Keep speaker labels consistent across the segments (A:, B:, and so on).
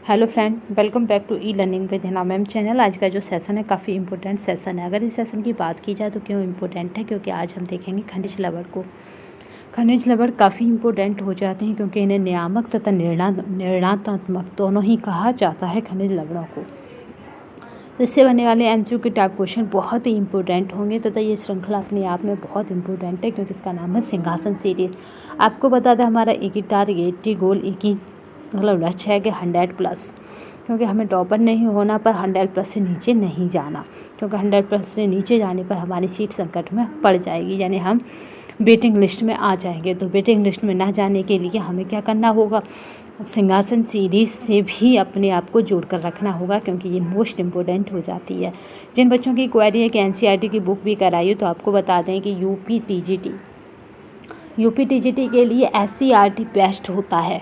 A: Hello friend, welcome back to e learning with Hina ma'am channel. आज का जो session है काफ़ी इंपॉर्टेंट सेशन है। अगर इस सेशन की बात की जाए तो क्यों इम्पोर्टेंट है, क्योंकि आज हम देखेंगे खनिज लवण को। खनिज लवण काफ़ी इंपॉर्टेंट हो जाते हैं क्योंकि इन्हें नियामक तथा निर्णयात्मक दोनों ही कहा जाता है खनिज लवणों को। तो इससे बनने वाले एमसीक्यू के टाइप क्वेश्चन बहुत ही इंपॉर्टेंट होंगे तथा ये श्रृंखला अपने आप में बहुत इंपॉर्टेंट है क्योंकि इसका नाम है सिंहासन सीरीज। आपको बता दें हमारा एक ही टारगेट गोल, एक ही मतलब लक्ष्य है कि 100+, क्योंकि हमें टॉपर नहीं होना पर 100+ से नीचे नहीं जाना, क्योंकि 100+ से नीचे जाने पर हमारी सीट संकट में पड़ जाएगी, यानी हम वेटिंग लिस्ट में आ जाएंगे। तो वेटिंग लिस्ट में ना जाने के लिए हमें क्या करना होगा, सिंहासन सीरीज से भी अपने आप को जोड़ कर रखना होगा क्योंकि ये मोस्ट इम्पोर्टेंट हो जाती है। जिन बच्चों की क्वेरी है कि एनसीईआरटी की बुक भी कराइए, तो आपको बता दें कि यूपी टीजीटी के लिए एससीईआरटी बेस्ट होता है।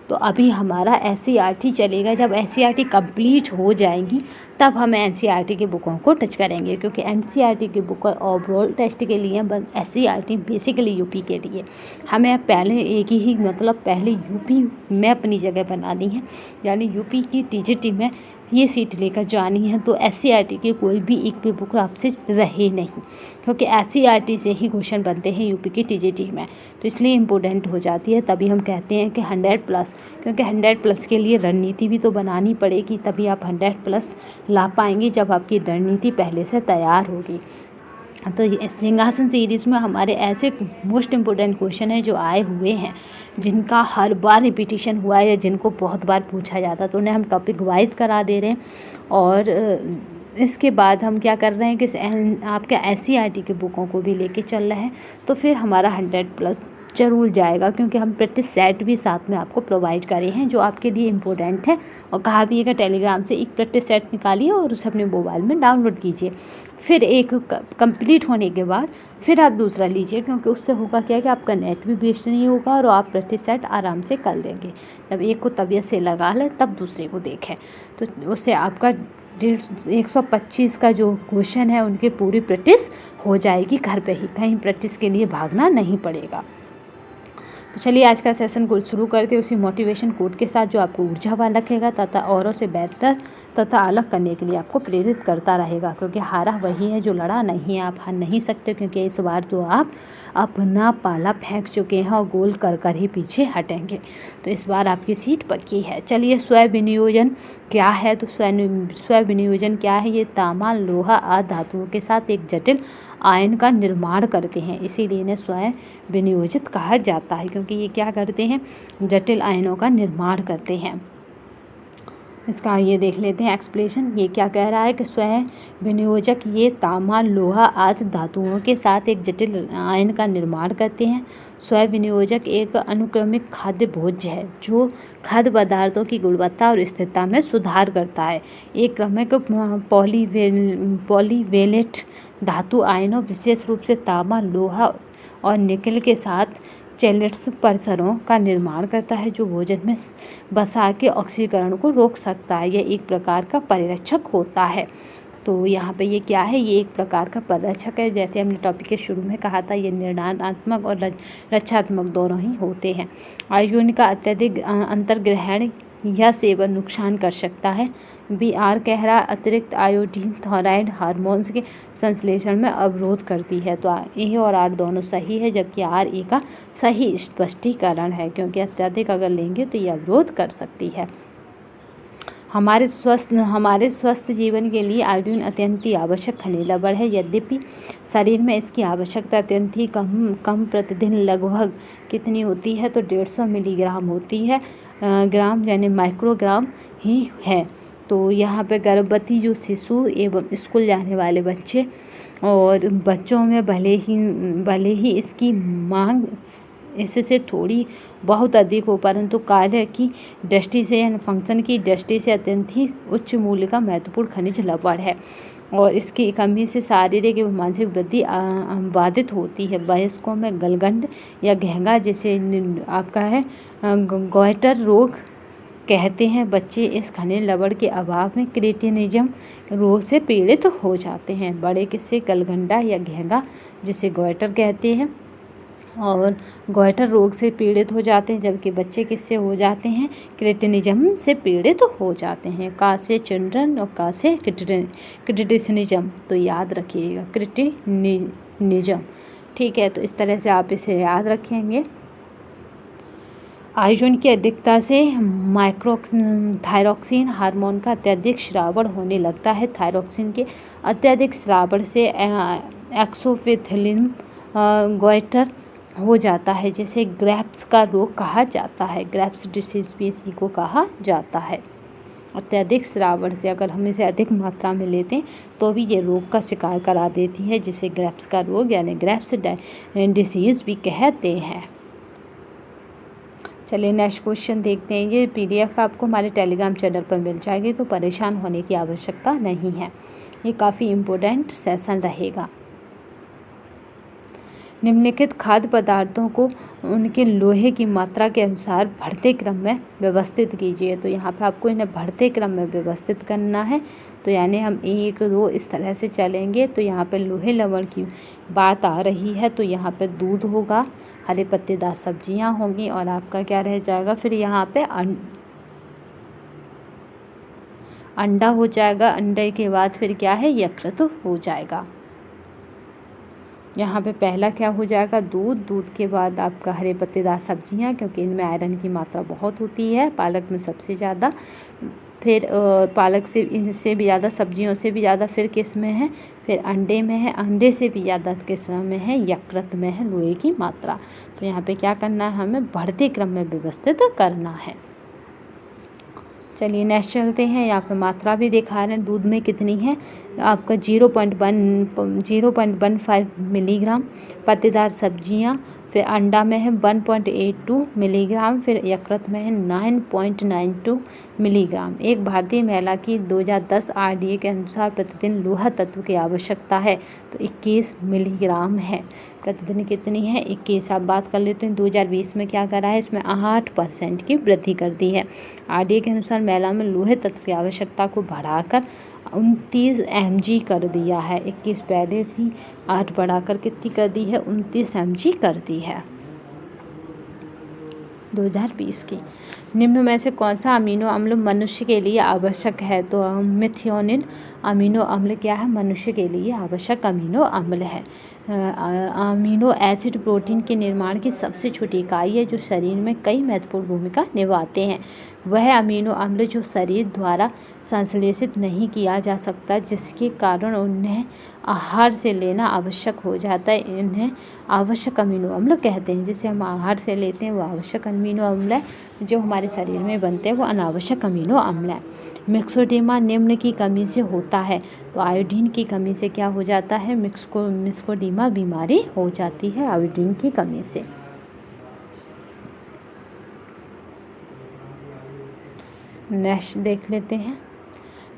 A: तो अभी हमारा एससीईआरटी चलेगा। जब एससीईआरटी कंप्लीट हो जाएंगी तब हम एनसीईआरटी की बुकों को टच करेंगे, क्योंकि एनसीईआरटी की बुक ओवरऑल टेस्ट के लिए, बस एससीईआरटी बेसिकली यूपी के लिए। हमें पहले एक ही पहले यूपी में अपनी जगह बनानी है, यानी यूपी की टीजीटी में ये सीट लेकर जानी है। तो एससीईआरटी की कोई भी एक भी बुक आपसे रहे नहीं, क्योंकि एससीईआरटी से ही क्वेश्चन बनते हैं यूपी की टीजीटी में। तो इसलिए इम्पोर्टेंट हो जाती है। तभी हम कहते हैं कि 100+, क्योंकि 100+ के लिए रणनीति भी तो बनानी पड़ेगी, तभी आप 100+ ला पाएंगे जब आपकी रणनीति पहले से तैयार होगी। तो ये सिंहासन सीरीज में हमारे ऐसे मोस्ट इम्पोर्टेंट क्वेश्चन हैं जो आए हुए हैं, जिनका हर बार रिपीटिशन हुआ है, जिनको बहुत बार पूछा जाता, तो उन्हें हम टॉपिक वाइज करा दे रहे हैं। और इसके बाद हम क्या कर रहे हैं कि आपके एससीईआरटी के बुकों को भी लेके चल रहे हैं। तो फिर हमारा 100+ जरूर जाएगा, क्योंकि हम प्रैक्टिस सेट भी साथ में आपको प्रोवाइड करे हैं जो आपके लिए इम्पोर्टेंट है। और कहा भी है कि टेलीग्राम से एक प्रैक्टिस सेट निकालिए और उसे अपने मोबाइल में डाउनलोड कीजिए। फिर एक कंप्लीट होने के बाद फिर आप दूसरा लीजिए, क्योंकि उससे होगा क्या कि आपका नेट भी वेस्ट नहीं होगा और आप प्रैक्टिस सेट आराम से कर लेंगे। जब एक को तबीयत से लगा लें तब दूसरे को देखें, तो उससे आपका 125 का जो क्वेश्चन है उनकी पूरी प्रैक्टिस हो जाएगी घर पे ही, कहीं प्रैक्टिस के लिए भागना नहीं पड़ेगा। तो चलिए आज का सेशन को शुरू करते हैं उसी मोटिवेशन कोट के साथ, जो आपको ऊर्जावान रखेगा तथा औरों से बेहतर तथा अलग करने के लिए आपको प्रेरित करता रहेगा। क्योंकि हारा वही है जो लड़ा नहीं है। आप हार नहीं सकते, क्योंकि इस बार तो आप अपना पाला फेंक चुके हैं और गोल कर कर ही पीछे हटेंगे। तो इस बार आपकी सीट पक्की है। चलिए, स्व विनियोजन क्या है? तो स्व विनियोजन क्या है? ये तांबा लोहा आदि धातुओं के साथ एक जटिल आयन का निर्माण करते हैं, इसीलिए इन्हें स्वयं विनियोजित कहा जाता है, क्योंकि ये क्या करते हैं, जटिल आयनों का निर्माण करते हैं। इसका ये देख लेते हैं एक्सप्लेनेशन। ये क्या कह रहा है कि स्वयं विनियोजक ये तांबा लोहा आदि धातुओं के साथ एक जटिल आयन का निर्माण करते हैं। स्वयं विनियोजक एक अनुक्रमिक खाद्य भोज्य है जो खाद्य पदार्थों की गुणवत्ता और स्थिरता में सुधार करता है। एक क्रमिक पॉलीवेलेट धातु आयनों, विशेष रूप से तांबा लोहा और निकल के साथ चैलेट्स परिसरों का निर्माण करता है, जो भोजन में बसा के ऑक्सीकरण को रोक सकता है। यह एक प्रकार का परिरक्षक होता है। तो यहाँ पे ये क्या है, ये एक प्रकार का परिरक्षक है। जैसे हमने टॉपिक के शुरू में कहा था, ये निर्णयात्मक और रक्षात्मक दोनों ही होते हैं। आयोडीन का अत्यधिक अंतर्ग्रहण या सेवन नुकसान कर सकता है। BR कह रहा अतिरिक्त आयोडीन थायराइड हार्मोन्स के संश्लेषण में अवरोध करती है। तो A और R दोनों सही है, जबकि RA का सही स्पष्टीकरण है, क्योंकि अत्यधिक अगर लेंगे तो ये अवरोध कर सकती है। हमारे स्वस्थ जीवन के लिए आयोडीन अत्यंत ही आवश्यक खनिज लवण है। यद्यपि शरीर में इसकी आवश्यकता अत्यंत ही कम प्रतिदिन लगभग कितनी होती है, तो 150 मिलीग्राम होती है। ग्राम यानी माइक्रोग्राम ही है। तो यहाँ पे गर्भवती जो शिशु एवं स्कूल जाने वाले बच्चे और बच्चों में भले ही इसकी मांग इससे थोड़ी बहुत अधिक हो, परंतु कार्य की दृष्टि से यानी फंक्शन की दृष्टि से अत्यंत ही उच्च मूल्य का महत्वपूर्ण खनिज लवण है। और इसकी कमी से शारीरिक एवं मानसिक वृद्धि बाधित होती है। वयस्कों में गलगंड या घेंगा, जिसे आपका है गॉइटर रोग कहते हैं, बच्चे इस खनिज लवण के अभाव में क्रेटिनिज्म रोग से पीड़ित हो जाते हैं। बड़े किस्से गलगंडा या घेंगा, जिसे गॉइटर कहते हैं, और गॉइटर रोग से पीड़ित हो जाते हैं, जबकि बच्चे किससे हो जाते हैं, क्रेटिनिज्म से पीड़ित हो जाते हैं। का से चिल्ड्रन और का से क्रिटिनिज्म, तो याद रखिएगा क्रिटिनिज्म। ठीक है, तो इस तरह से आप इसे याद रखेंगे। आयोडीन की अधिकता से थायरॉक्सिन हार्मोन का अत्यधिक श्रावण होने लगता है। थायरॉक्सिन के अत्यधिक श्रावण से एक्सोफिथिलिन गॉइटर हो जाता है, जिसे ग्रेव्स का रोग कहा जाता है। ग्रेव्स डिसीज भी इसी को कहा जाता है। अत्यधिक श्रावण से अगर हम इसे अधिक मात्रा में लेते हैं तो भी ये रोग का शिकार करा देती है, जिसे ग्रेव्स का रोग यानी ग्रेव्स डिसीज भी कहते हैं। चलिए नेक्स्ट क्वेश्चन देखते हैं। ये PDF आपको हमारे टेलीग्राम चैनल पर मिल जाएगी, तो परेशान होने की आवश्यकता नहीं है। ये काफ़ी इम्पोर्टेंट सेशन रहेगा। निम्नलिखित खाद्य पदार्थों को उनके लोहे की मात्रा के अनुसार बढ़ते क्रम में व्यवस्थित कीजिए। तो यहाँ पे आपको इन्हें बढ़ते क्रम में व्यवस्थित करना है। तो यानी हम 1 2 इस तरह से चलेंगे। तो यहाँ पे लोहे लवण की बात आ रही है, तो यहाँ पे दूध होगा, हरे पत्तेदार सब्जियाँ होंगी, और आपका क्या रह जाएगा, फिर यहाँ पे अंडा हो जाएगा। अंडे के बाद फिर क्या है, यकृत हो जाएगा। यहाँ पे पहला क्या हो जाएगा, दूध। दूध के बाद आपका हरे पत्तेदार सब्जियाँ, क्योंकि इनमें आयरन की मात्रा बहुत होती है, पालक में सबसे ज़्यादा, फिर पालक से इनसे भी ज़्यादा, सब्जियों से भी ज़्यादा फिर किस में है, फिर अंडे में है, अंडे से भी ज़्यादा किस में है, यकृत में है लोहे की मात्रा। तो यहाँ पे क्या करना है, हमें बढ़ते क्रम में व्यवस्थित करना है। चलिए नेक्स्ट चलते हैं। यहाँ पे मात्रा भी दिखा रहे हैं, दूध में कितनी है आपका 0.15 मिलीग्राम, पत्तेदार सब्जियाँ, फिर अंडा में है 1.82 मिलीग्राम, फिर यकृत में है 9.92 मिलीग्राम। एक भारतीय महिला की 2010 RDA के अनुसार प्रतिदिन लोहा तत्व की आवश्यकता है तो 21 मिलीग्राम है। प्रतिदिन कितनी है, 21। आप बात कर लेते हैं 2020 में क्या करा है, इसमें 8% की वृद्धि कर दी है। RDA के अनुसार महिला में लोहे तत्व की आवश्यकता को बढ़ाकर 29 mg कर दिया है। 21 पहले थी, 8 बढ़ाकर कितनी कर दी है, 29 mg कर दी है 2020 की। निम्न में से कौन सा अमीनो अम्ल मनुष्य के लिए आवश्यक है, तो मिथियोनिन अमीनो अम्ल क्या है, मनुष्य के लिए आवश्यक अमीनो अम्ल है। अमीनो एसिड प्रोटीन के निर्माण की सबसे छोटी इकाई है जो शरीर में कई महत्वपूर्ण भूमिका निभाते हैं। वह अमीनो अम्ल जो शरीर द्वारा संश्लेषित नहीं किया जा सकता, जिसके कारण उन्हें आहार से लेना आवश्यक हो जाता है, इन्हें आवश्यक अमीनो अम्ल कहते हैं। जिसे हम आहार से लेते हैं वो आवश्यक अमीनो अम्ल है, जो हमारे शरीर में बनते हैं वो अनावश्यक अमीनो अम्ल है। मिक्सोडेमा निम्न की कमी से होता है, तो आयोडीन की कमी से क्या हो जाता है, मिक्सोडेमा बीमारी हो जाती है आयोडीन की कमी से। नेक्स्ट देख लेते हैं।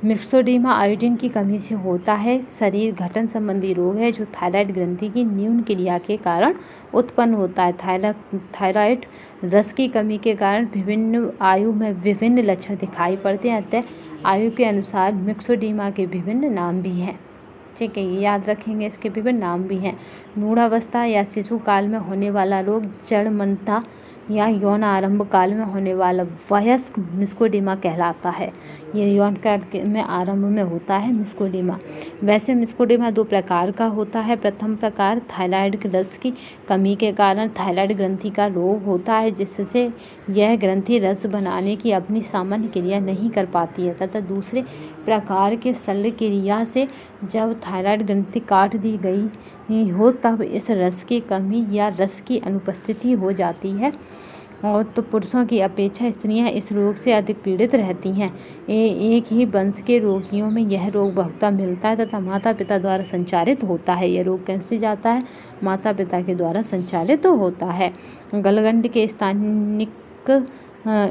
A: मिक्सोडेमा आयोडीन की कमी से होता है, शरीर गठन संबंधी रोग है जो थायराइड ग्रंथि की न्यून क्रिया के कारण उत्पन्न होता है। थायराइड रस की कमी के कारण विभिन्न आयु में विभिन्न लक्षण दिखाई पड़ते हैं, अतः आयु के अनुसार मिक्सोडेमा के विभिन्न नाम भी हैं। ठीक है, ये याद रखेंगे, इसके विभिन्न नाम भी हैं। मूढ़ावस्था या शिशु काल में होने वाला रोग जड़मंता या यौन आरंभ काल में होने वाला वयस्क मिक्सोडेमा कहलाता है। ये यौन काल में आरंभ में होता है मिक्सोडेमा। वैसे मिक्सोडेमा 2 प्रकार का होता है। प्रथम प्रकार थायराइड रस की कमी के कारण थायराइड ग्रंथि का रोग होता है, जिससे यह ग्रंथि रस बनाने की अपनी सामान्य क्रिया नहीं कर पाती है, तथा दूसरे प्रकार के शल्य क्रिया से जब थायराइड ग्रंथि काट दी गई हो तब इस रस की कमी या रस की अनुपस्थिति हो जाती है, और तो पुरुषों की अपेक्षा स्त्रियां इस रोग से अधिक पीड़ित रहती हैं। एक ही वंश के रोगियों में यह रोग बहुता मिलता है तथा माता पिता द्वारा संचारित होता है। यह रोग कैसे जाता है, माता पिता के द्वारा संचालित होता है। गलगंड के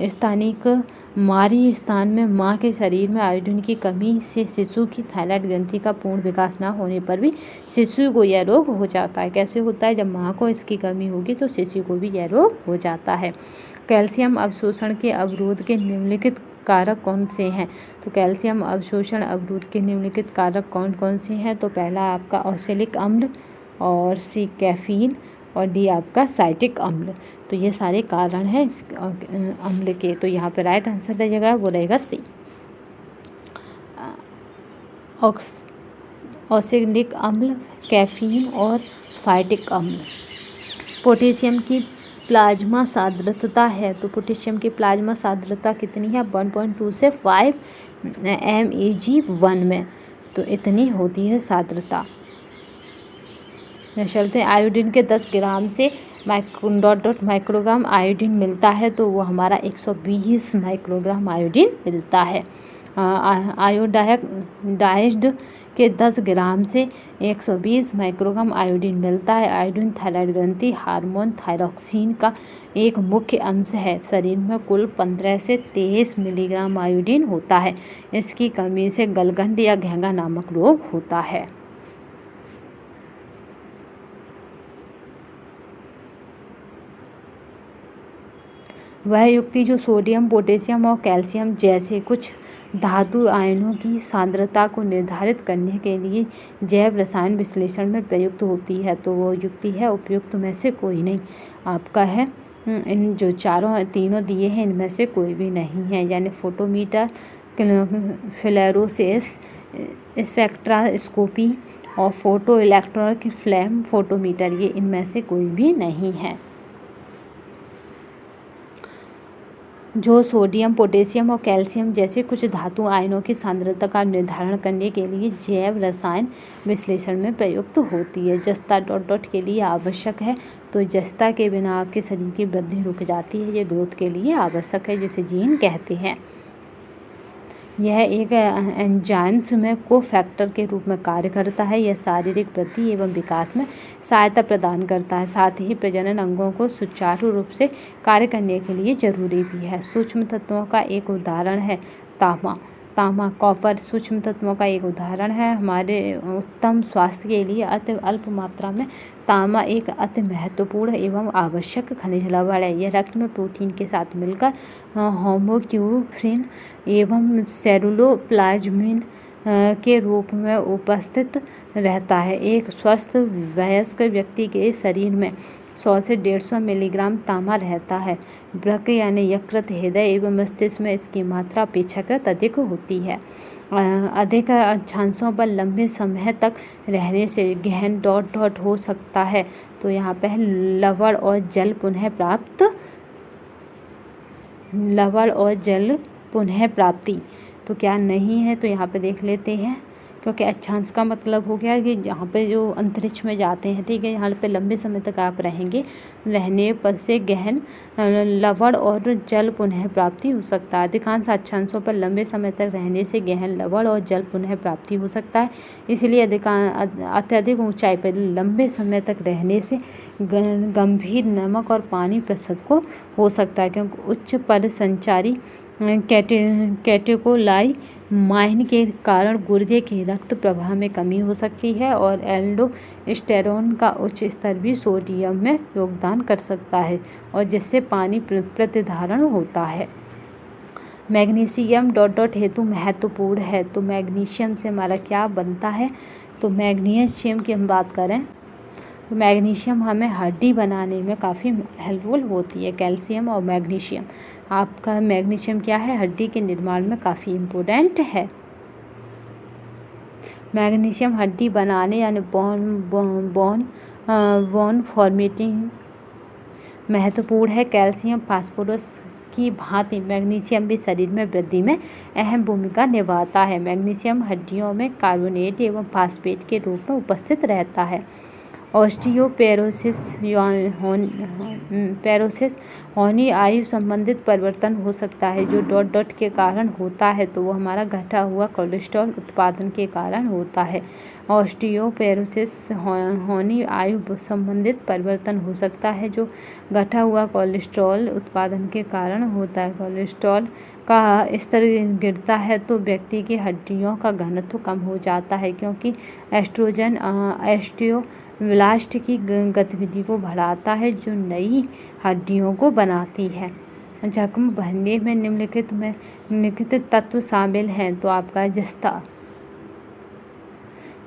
A: स्थानिक मारी स्थान में माँ के शरीर में आयोडीन की कमी से शिशु की थायराइड ग्रंथि का पूर्ण विकास न होने पर भी शिशु को यह रोग हो जाता है। कैसे होता है, जब माँ को इसकी कमी होगी तो शिशु को भी यह रोग हो जाता है। कैल्शियम अवशोषण के अवरोध के निम्नलिखित कारक कौन से हैं, तो कैल्शियम अवशोषण अवरोध के निम्नलिखित कारक कौन कौन से हैं, तो पहला आपका ऑक्सैलिक अम्ल, और सी कैफीन, और डी आपका साइट्रिक अम्ल। तो ये सारे कारण हैं इस अम्ल के। तो यहाँ पे राइट आंसर रह जाएगा वो रहेगा सी, ऑक्सैलिक अम्ल, कैफीन और फाइटिक अम्ल। पोटेशियम की प्लाज्मा सांद्रता है, तो पोटेशियम की प्लाज्मा सांद्रता कितनी है? 1.2 से 5 MEG/1 में, तो इतनी होती है सांद्रता। चलते हैं, आयोडीन के 10 ग्राम से माइक्रोग्राम आयोडीन मिलता है, तो वो हमारा 120 माइक्रोग्राम आयोडीन मिलता है। आयोडाइज्ड के 10 ग्राम से 120 माइक्रोग्राम आयोडीन मिलता है। आयोडीन थायराइड ग्रंथि हार्मोन थायरॉक्सिन का एक मुख्य अंश है। शरीर में कुल 15 से 23 मिलीग्राम आयोडीन होता है। इसकी कमी से गलगंड या घेंगा नामक रोग होता है। वह युक्ति जो सोडियम, पोटेशियम और कैल्शियम जैसे कुछ धातु आयनों की सांद्रता को निर्धारित करने के लिए जैव रसायन विश्लेषण में प्रयुक्त होती है, तो वो युक्ति है उपयुक्त में से कोई नहीं। आपका है इन जो तीनों दिए हैं इनमें से कोई भी नहीं है, यानी फोटोमीटर, फ्लोरोसेंस स्पेक्ट्रोस्कोपी और फोटो इलेक्ट्रॉनिक फ्लेम फोटोमीटर, ये इनमें से कोई भी नहीं है। जो सोडियम, पोटेशियम और कैल्शियम जैसे कुछ धातु आयनों की सांद्रता का निर्धारण करने के लिए जैव रसायन विश्लेषण में प्रयुक्त होती है। जस्ता ... के लिए आवश्यक है, तो जस्ता के बिना आपके शरीर की वृद्धि रुक जाती है। ये ग्रोथ के लिए आवश्यक है, जिसे जीन कहते हैं। यह एक एंजाइम्स में कोफैक्टर के रूप में कार्य करता है। यह शारीरिक वृद्धि एवं विकास में सहायता प्रदान करता है, साथ ही प्रजनन अंगों को सुचारू रूप से कार्य करने के लिए जरूरी भी है। सूक्ष्म तत्वों का एक उदाहरण है तांबा, कॉपर सूक्ष्म तत्वों का एक उदाहरण है। हमारे उत्तम स्वास्थ्य के लिए अति अल्प मात्रा में तांबा एक अति महत्वपूर्ण एवं आवश्यक खनिज लवण है। यह रक्त में प्रोटीन के साथ मिलकर होमोक्यूफ्रिन एवं सेरुलोप्लाज्मिन के रूप में उपस्थित रहता है। एक स्वस्थ वयस्क व्यक्ति के शरीर में 100 से 150 मिलीग्राम तांबा रहता है। वृक्क यानी यकृत, हृदय एवं मस्तिष्क में इसकी मात्रा अपेक्षाकृत अधिक होती है। अधिक अक्षांशों पर लंबे समय तक रहने से गहन ... हो सकता है। तो यहाँ पे है लवण और जल पुनः प्राप्ति, तो क्या नहीं है? तो यहाँ पे देख लेते हैं, क्योंकि अक्षांश का मतलब हो गया कि यहाँ पे जो अंतरिक्ष में जाते हैं, ठीक है, यहाँ पे लंबे समय तक आप रहेंगे, रहने पर से गहन लवण और जल पुनः प्राप्ति हो सकता है। अधिकांश अक्षांशों पर लंबे समय तक रहने से गहन लवण और जल पुनः प्राप्ति हो सकता है। इसलिए अत्यधिक ऊंचाई पर लंबे समय तक रहने से गंभीर नमक और पानी प्रसव को हो सकता है, क्योंकि उच्च परिसंचारी कैटेकोलामाइन के कारण गुर्दे के रक्त प्रवाह में कमी हो सकती है, और एल्डोस्टेरोन का उच्च स्तर भी सोडियम में योगदान कर सकता है, और जिससे पानी प्रतिधारण होता है। मैग्नीशियम ... हेतु महत्वपूर्ण है, तो मैग्नीशियम से हमारा क्या बनता है? तो मैग्नीशियम की हम बात करें तो मैग्नीशियम हमें हड्डी बनाने में काफ़ी हेल्पफुल होती है। कैल्शियम और मैग्नीशियम, आपका मैग्नीशियम क्या है? हड्डी के निर्माण में काफ़ी इम्पोर्टेंट है। मैग्नीशियम हड्डी बनाने यानी बोन फॉर्मेटिंग महत्वपूर्ण है। कैल्शियम फास्फोरस की भांति मैग्नीशियम भी शरीर में वृद्धि में अहम भूमिका निभाता है। मैग्नीशियम हड्डियों में कार्बोनेट एवं फास्फेट के रूप में उपस्थित रहता है। ऑस्टियोपेरोसिस होनी आयु संबंधित परिवर्तन हो सकता है, जो ... के कारण होता है, तो वो हमारा घटा हुआ कोलेस्ट्रॉल उत्पादन के कारण होता है। ऑस्टियोपेरोसिस होनी आयु संबंधित परिवर्तन हो सकता है, जो घटा हुआ कोलेस्ट्रॉल उत्पादन के कारण होता है। कोलेस्ट्रॉल का स्तर गिरता है तो व्यक्ति की हड्डियों का घनत्व कम हो जाता है, क्योंकि एस्ट्रोजन ऑस्टियोब्लास्ट की गतिविधि को बढ़ाता है, जो नई हड्डियों को बनाती है। जख्म भरने में निम्नलिखित तत्व शामिल हैं, तो आपका जस्ता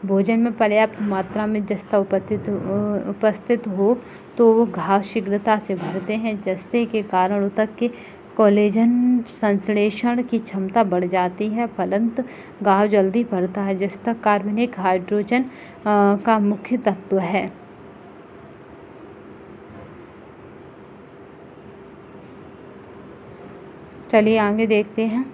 A: भोजन में पर्याप्त मात्रा में जस्ता उपस्थित हो तो वो घाव शीघ्रता से भरते हैं। जस्ते के कारण ऊतक के कोलेजन संश्लेषण की क्षमता बढ़ जाती है, फलंत घाव जल्दी भरता है। जस्ता कार्बनिक हाइड्रोजन का मुख्य तत्व है। चलिए आगे देखते हैं।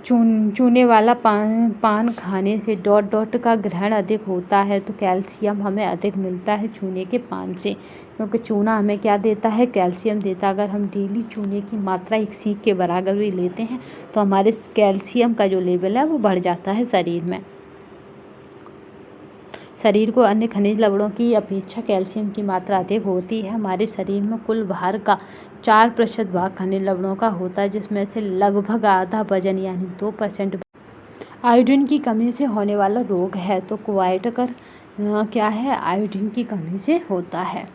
A: चूने वाला पान खाने से डॉट का ग्रहण अधिक होता है, तो कैल्शियम हमें अधिक मिलता है चूने के पान से, क्योंकि चूना हमें क्या देता है, कैल्शियम देता है। अगर हम डेली चूने की मात्रा 1 सीख के बराबर भी लेते हैं तो हमारे कैल्शियम का जो लेवल है वो बढ़ जाता है शरीर में। शरीर को अन्य खनिज लवणों की अपेक्षा कैल्शियम की मात्रा अधिक होती है। हमारे शरीर में कुल भार का 4% भाग खनिज लवणों का होता है, जिसमें से लगभग आधा वजन यानी 2% आयोडीन की कमी से होने वाला रोग है। तो क्वाइटकर क्या है, आयोडीन की कमी से होता है।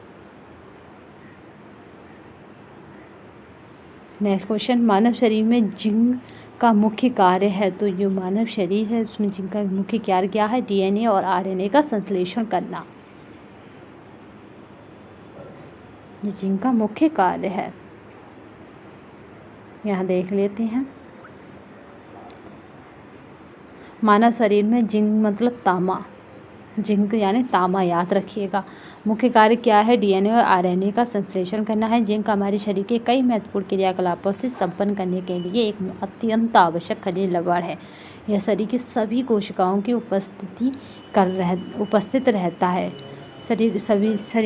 A: नेक्स्ट क्वेश्चन, मानव शरीर में जिंक का मुख्य कार्य है। तो जो मानव शरीर है उसमें जिंक का मुख्य कार्य क्या है, डीएनए और आरएनए का संश्लेषण करना, ये जिंक का मुख्य कार्य है। यहाँ देख लेते हैं। मानव शरीर में जिंक मतलब तांबा, जिंक यानी तांबा, याद रखिएगा। मुख्य कार्य क्या है, डीएनए और आरएनए का संश्लेषण करना है। जिंक हमारे शरीर के कई महत्वपूर्ण क्रियाकलापों से संपन्न करने के लिए एक अत्यंत आवश्यक खनिज लवण है। यह शरीर की सभी कोशिकाओं की उपस्थित रहता है। शरीर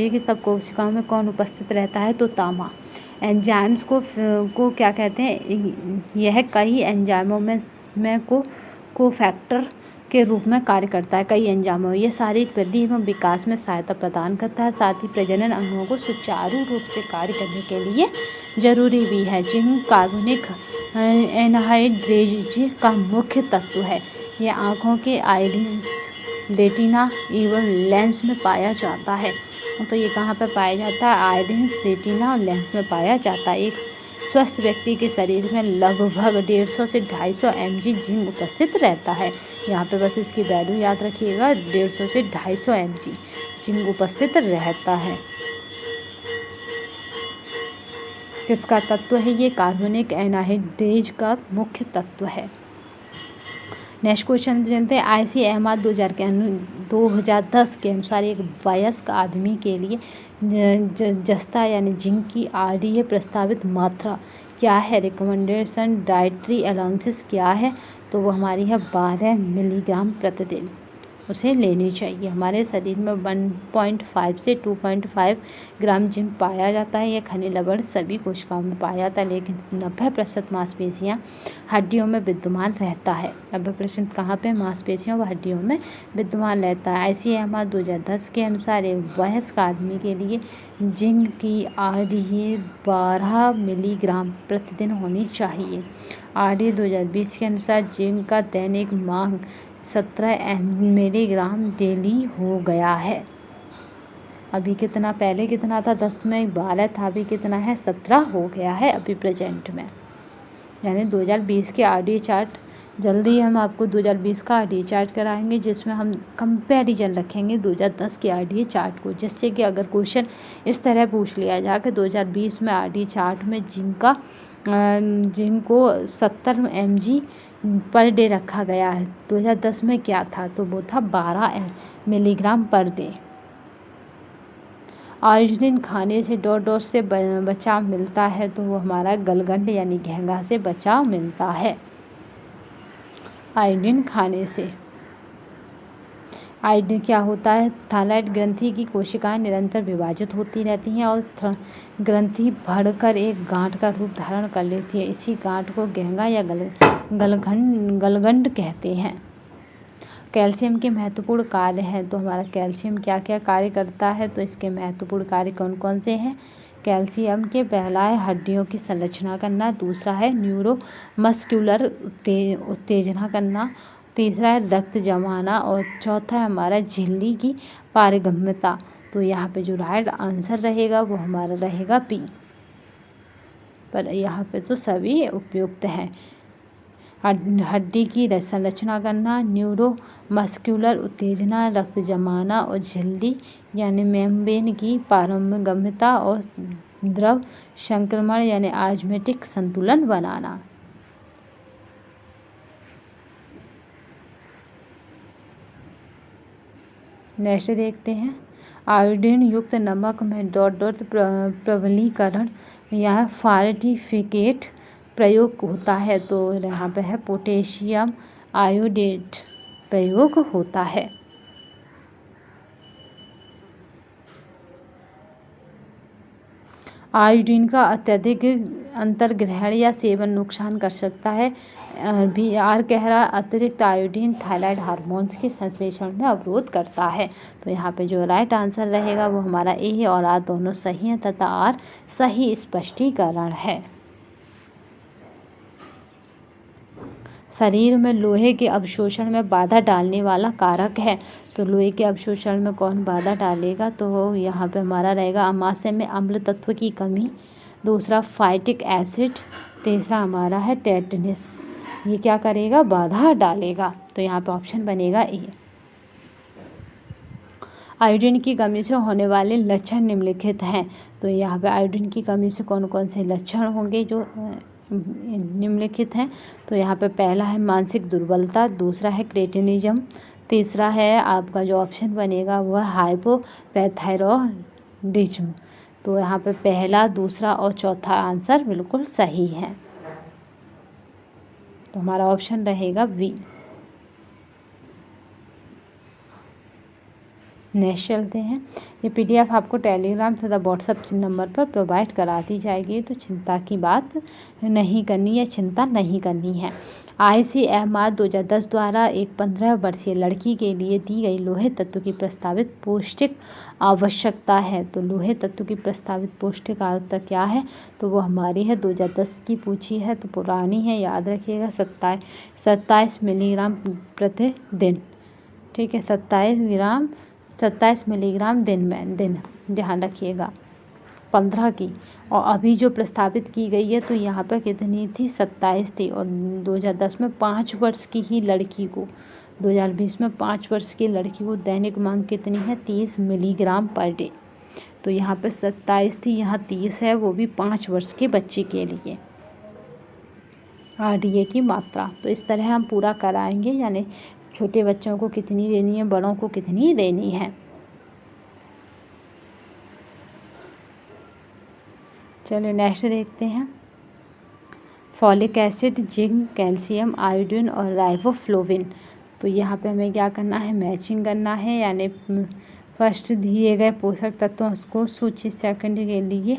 A: की सब कोशिकाओं में कौन उपस्थित रहता है, तो तांबा। एंजाइम्स को क्या कहते हैं, यह कई एंजाइमों में को फैक्टर के रूप में कार्य करता है। कई एंजाइमों ये शारीरिक वृद्धि एवं विकास में सहायता प्रदान करता है, साथ ही प्रजनन अंगों को सुचारू रूप से कार्य करने के लिए जरूरी भी है। जिंक कार्बनिक एनहाइड्रेज का मुख्य तत्व है। यह आँखों के आइलिड्स, रेटिना एवं लेंस में पाया जाता है। तो ये कहाँ पर पाया जाता है, आइलिड्स, रेटिना और लेंस में पाया जाता है। एक स्वस्थ व्यक्ति के शरीर में लगभग 150 से 250 mg जिंक उपस्थित रहता है। यहाँ पे बस इसकी वैल्यू याद रखिएगा, 150 से 250 mg जिंक उपस्थित रहता है। किसका तत्व है ये, कार्बनिक एनहाइड्रेज का मुख्य तत्व है। नेक्स्ट क्वेश्चन चलते हैं। ICMR 2010 के अनुसार एक वयस्क आदमी के लिए जस्ता यानी जिंक की RDA प्रस्तावित मात्रा क्या है, रिकमेंडेशन डाइटरी अलाउंसेस क्या है, तो वो हमारी है 12 मिलीग्राम प्रतिदिन उसे लेनी चाहिए। हमारे शरीर में 1.5 से 2.5 ग्राम जिंक पाया जाता है। यह खनिज लवण सभी कोशिकाओं में पाया जाता है, लेकिन 90% मांसपेशियाँ हड्डियों में विद्यमान रहता है। 90% कहाँ पे, मांसपेशियों व हड्डियों में विद्यमान रहता है। ICMR 2010 के अनुसार एक वयस्क आदमी के लिए जिंक की RDA 12 मिलीग्राम प्रतिदिन होनी चाहिए। RDA 2020 के अनुसार जिंक का दैनिक मांग 17 मिलीग्राम डेली हो गया है। अभी कितना, पहले कितना था, 10 में 12 था, अभी कितना है, 17 हो गया है अभी प्रेजेंट में। यानी 2020 के RDA चार्ट, जल्दी हम आपको 2020 का RDA चार्ट कराएंगे, जिसमें हम कंपैरिजन रखेंगे 2010 के RDA चार्ट को, जिससे कि अगर क्वेश्चन इस तरह पूछ लिया जाए कि 2020 में RDA चार्ट में जिंक को 70 mg पर डे रखा गया है, 2010 में क्या था, तो वो था 12 मिलीग्राम पर डे। आयोडीन खाने से डॉट से बचाव मिलता है, तो वो हमारा गलगंड यानी घेंघा से बचाव मिलता है आयोडीन खाने से। आयोडीन क्या होता है, थायराइड ग्रंथि की कोशिकाएं निरंतर विभाजित होती रहती हैं और ग्रंथि बढ़कर एक गांठ का रूप धारण कर लेती है। इसी गांठ को घेंघा या गलगंड कहते हैं। कैल्शियम के महत्वपूर्ण कार्य हैं, तो हमारा कैल्शियम क्या क्या कार्य करता है, तो इसके महत्वपूर्ण कार्य कौन कौन से हैं। कैल्शियम के पहला है हड्डियों की संरचना करना, दूसरा है न्यूरोमस्कुलर उत्तेजना करना, तीसरा है रक्त जमाना और चौथा है हमारा झिल्ली की पारगम्यता। तो यहाँ पे जो राइट आंसर रहेगा वो हमारा रहेगा बी, पर यहाँ पे तो सभी उपयुक्त हैं। हड्डी की संरचना करना, न्यूरोमस्कुलर उत्तेजना, रक्त जमाना और झिल्ली यानी मेम्ब्रेन की पारगम्यता और द्रव संक्रमण यानी ऑस्मोटिक संतुलन बनाना। नेक्स्ट देखते हैं, आयोडीन युक्त नमक में प्रबलीकरण या फॉर्टिफिकेट प्रयोग होता है। तो यहाँ पे है पोटेशियम आयोडेट प्रयोग होता है। आयोडीन का अत्यधिक अंतर्ग्रहण या सेवन नुकसान कर सकता है। आर कह रहा है अतिरिक्त आयोडीन थायराइड हार्मोन्स के संश्लेषण में अवरोध करता है। तो यहाँ पे जो राइट आंसर रहेगा वो हमारा ए है और आर दोनों सही हैं तथा आर सही स्पष्टीकरण है। शरीर में लोहे के अवशोषण में बाधा डालने वाला कारक है। तो लोहे के अवशोषण में कौन बाधा डालेगा? तो यहाँ पे हमारा रहेगा अमाशय में अम्ल तत्व की कमी, दूसरा फाइटिक एसिड, तीसरा हमारा है टेटनस। ये क्या करेगा? बाधा डालेगा। तो यहाँ पे ऑप्शन बनेगा ए। आयोडीन की कमी से होने वाले लक्षण निम्नलिखित हैं। तो यहाँ पे आयोडीन की कमी से कौन कौन से लक्षण होंगे जो निम्नलिखित हैं? तो यहाँ पे पहला है मानसिक दुर्बलता, दूसरा है क्रेटिनिज्म, तीसरा है आपका जो ऑप्शन बनेगा वह हाइपोपैथायरॉयडिज्म। तो यहाँ पे पहला, दूसरा और चौथा आंसर बिल्कुल सही है। तो हमारा ऑप्शन रहेगा वी। नेक्स्ट चलते हैं, ये पीडीएफ आपको टेलीग्राम तथा व्हाट्सएप नंबर पर प्रोवाइड करा दी जाएगी। तो चिंता की बात नहीं करनी है, चिंता नहीं करनी है। ICMR 2010 द्वारा एक 15 वर्षीय लड़की के लिए दी गई लोहे तत्व की प्रस्तावित पौष्टिक आवश्यकता है। तो लोहे तत्व की प्रस्तावित पौष्टिक आवश्यकता क्या है? तो वो हमारी है 2010 की पूछी है, तो पुरानी है, याद रखिएगा 27 मिलीग्राम प्रतिदिन। ठीक है, 27 मिलीग्राम दिन में ध्यान रखिएगा 15 की। और अभी जो प्रस्तावित की गई है तो यहाँ पर कितनी थी? 27 थी। और 2010 में 5 वर्ष की ही लड़की को, 2020 में 5 वर्ष की लड़की को दैनिक मांग कितनी है? 30 मिलीग्राम पर डे। तो यहाँ पर 27 थी, यहाँ 30 है, वो भी 5 वर्ष के बच्चे के लिए RDA की मात्रा। तो इस तरह हम पूरा कराएंगे, यानी छोटे बच्चों को कितनी देनी है, बड़ों को कितनी देनी है। चलिए नेक्स्ट देखते हैं, folic acid, zinc, calcium, iodine और राइबोफ्लोविन। तो यहाँ पे हमें क्या करना है? मैचिंग करना है, यानी फर्स्ट दिए गए पोषक तत्वों को सूची सेकंड के लिए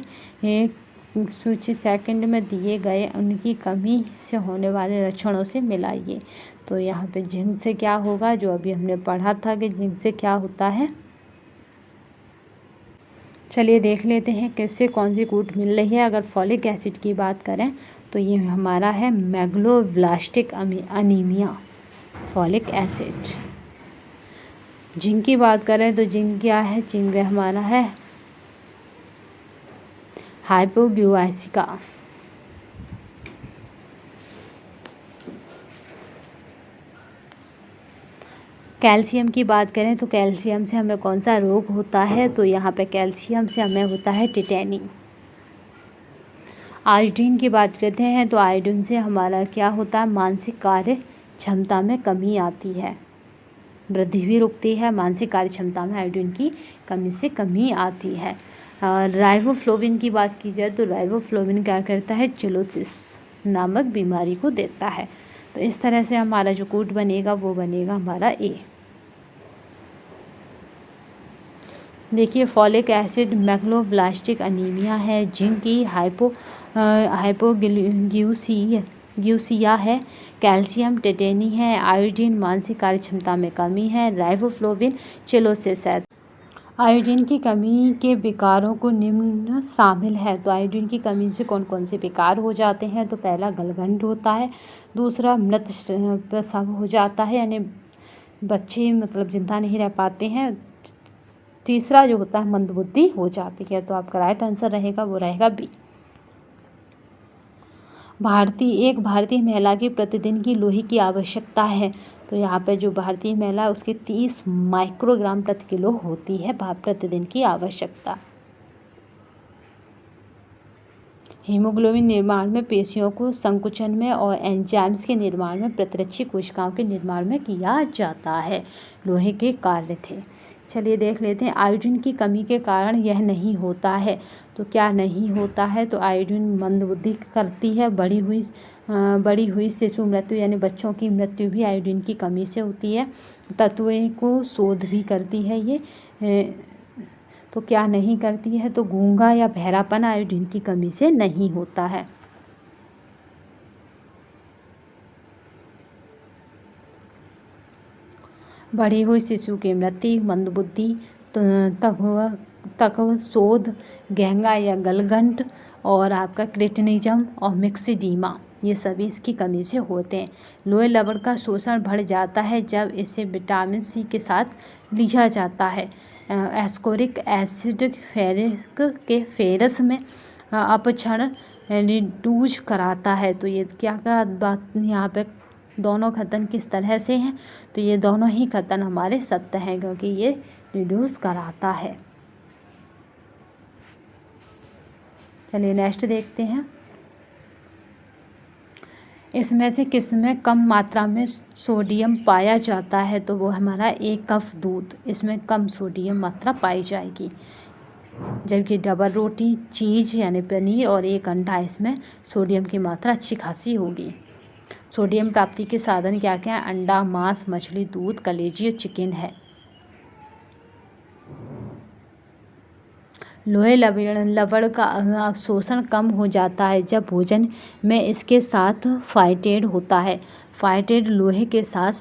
A: सूची सेकंड में दिए गए उनकी कमी से होने वाले लक्षणों से मिलाइए। तो यहाँ पे जिंक से क्या होगा? जो अभी हमने पढ़ा था कि जिंक से क्या होता है। चलिए देख लेते हैं किससे कौन सी कूट मिल रही है। अगर फॉलिक एसिड की बात करें तो ये हमारा है megaloblastic anaemia, folic acid. Zinc की बात करें तो जिंक क्या है? जिंक हमारा है हाइपोग्लाइसिका। कैल्शियम की बात करें तो कैल्शियम से हमें कौन सा रोग होता है? तो यहाँ पे कैल्शियम से हमें होता है टिटेनी। आयोडीन की बात करते हैं तो आयोडीन से हमारा क्या होता है? मानसिक कार्य क्षमता में कमी आती है, वृद्धि भी रुकती है, मानसिक कार्य क्षमता में आयोडीन की कमी से कमी आती है। राइबोफ्लोविन की बात की जाए तो राइबोफ्लोविन क्या करता है? चिलोसिस नामक बीमारी को देता है। तो इस तरह से हमारा जो कोड बनेगा वो बनेगा हमारा ए। देखिए फॉलिक एसिड मेगलोब्लास्टिक अनीमिया है, जिंक की हाइपोग्यूसिया है, कैल्शियम टिटेनी है, आयोडीन मानसिक कार्य क्षमता में कमी है, राइबोफ्लोविन चिलोसिस है। आयोडीन की कमी के विकारों को निम्न शामिल है। तो आयोडीन की कमी से कौन कौन से विकार हो जाते हैं? तो पहला गलघंट होता है, दूसरा मृत प्रसव हो जाता है, यानी बच्चे मतलब जिंदा नहीं रह पाते हैं, तीसरा जो होता है मंदबुद्धि हो जाती है। तो आपका राइट आंसर रहेगा वो रहेगा बी। एक भारतीय महिला की प्रतिदिन की लोहे की आवश्यकता है। तो यहाँ पे जो भारतीय महिला है उसकी 30 माइक्रोग्राम प्रति किलो होती है प्रतिदिन की आवश्यकता। हीमोग्लोबिन निर्माण में, पेशियों को संकुचन में और एंजाइम्स के निर्माण में, प्रतिरक्षी कोशिकाओं के निर्माण में किया जाता है। लोहे के कार्य थे। चलिए देख लेते हैं, आयोडीन की कमी के कारण यह नहीं होता है। तो क्या नहीं होता है? तो आयोडीन मंदबुद्धि करती है, बढ़ी हुई शिशु मृत्यु यानी बच्चों की मृत्यु भी आयोडीन की कमी से होती है। तत्वों को शोध भी करती है ये। तो क्या नहीं करती है? तो गूंगा या बहरापन आयोडीन की कमी से नहीं होता है। बढ़ी हुई शिशु की मृत्यु, मंदबुद्धि, तकव शोध, गहंगा या गलगंट और आपका क्रेटिनिज्म और मिक्सिडीमा, ये सभी इसकी कमी से होते हैं। लोहे लवण का शोषण बढ़ जाता है जब इसे विटामिन सी के साथ लिया जाता है। एस्कोरिक एसिड फेरिक के फेरस में अपक्षरण रिड्यूस कराता है। तो ये क्या बात यहाँ पे दोनों कथन किस तरह से हैं? तो ये दोनों ही कथन हमारे सत्य हैं क्योंकि ये रिड्यूस कराता है। चलिए नेक्स्ट देखते हैं, इसमें से किस में कम मात्रा में सोडियम पाया जाता है? तो वो हमारा 1 कप दूध, इसमें कम सोडियम मात्रा पाई जाएगी। जबकि डबल रोटी, चीज़ यानी पनीर और 1 अंडा, इसमें सोडियम की मात्रा अच्छी खासी होगी। सोडियम प्राप्ति के साधन क्या क्या है? अंडा, मांस, मछली, दूध, कलेजी और चिकन है। लोहे लवण का अवशोषण कम हो जाता है जब भोजन में इसके साथ फाइटेट होता है। फाइटेट लोहे के साथ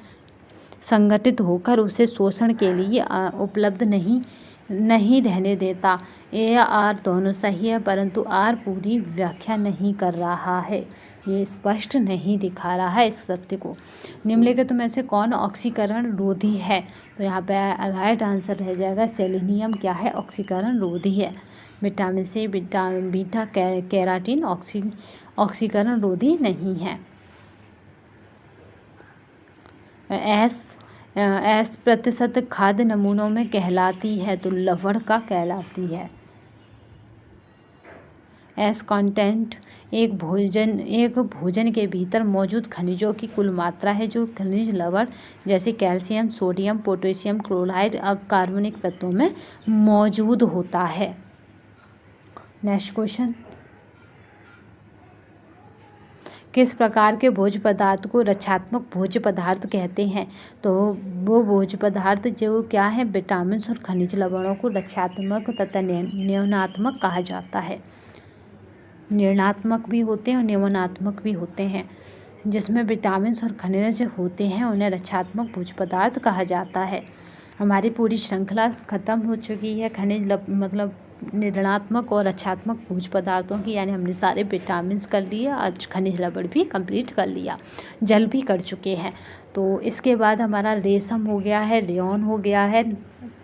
A: संगठित होकर उसे शोषण के लिए उपलब्ध नहीं रहने देता। ए आर दोनों सही है, परंतु आर पूरी व्याख्या नहीं कर रहा है, ये स्पष्ट नहीं दिखा रहा है इस सत्य को। निम्नलिखित में से कौन ऑक्सीकरण रोधी है? तो यहाँ पे राइट आंसर रह जाएगा सेलेनियम क्या है? ऑक्सीकरण रोधी है। विटामिन सी, बीटा कैराटीन ऑक्सीकरण रोधी नहीं है। एस प्रतिशत खाद्य नमूनों में कहलाती है, तो लवण का कहलाती है। एस कंटेंट एक भोजन के भीतर मौजूद खनिजों की कुल मात्रा है जो खनिज लवण जैसे कैल्शियम, सोडियम, पोटेशियम क्लोराइड और कार्बनिक तत्वों में मौजूद होता है। नेक्स्ट क्वेश्चन, किस प्रकार के भोज्य पदार्थ को रक्षात्मक भोज्य पदार्थ कहते हैं? तो वो भोज्य पदार्थ जो क्या है, विटामिन और खनिज लवणों को रक्षात्मक तथा न्यूनात्मक कहा जाता है। ऋणात्मक भी होते हैं और न्यूनात्मक भी होते हैं। जिसमें विटामिन और खनिज होते हैं उन्हें रक्षात्मक भोज्य पदार्थ कहा जाता है। हमारी पूरी श्रृंखला खत्म हो चुकी है खनिज मतलब ऋणात्मक और रक्षात्मक भोज्य पदार्थों की, यानी हमने सारे विटामिन्स कर लिए, आज खनिज लवण भी कंप्लीट कर लिया, जल भी कर चुके हैं। तो इसके बाद हमारा रेशम हो गया है, रेयॉन हो गया है,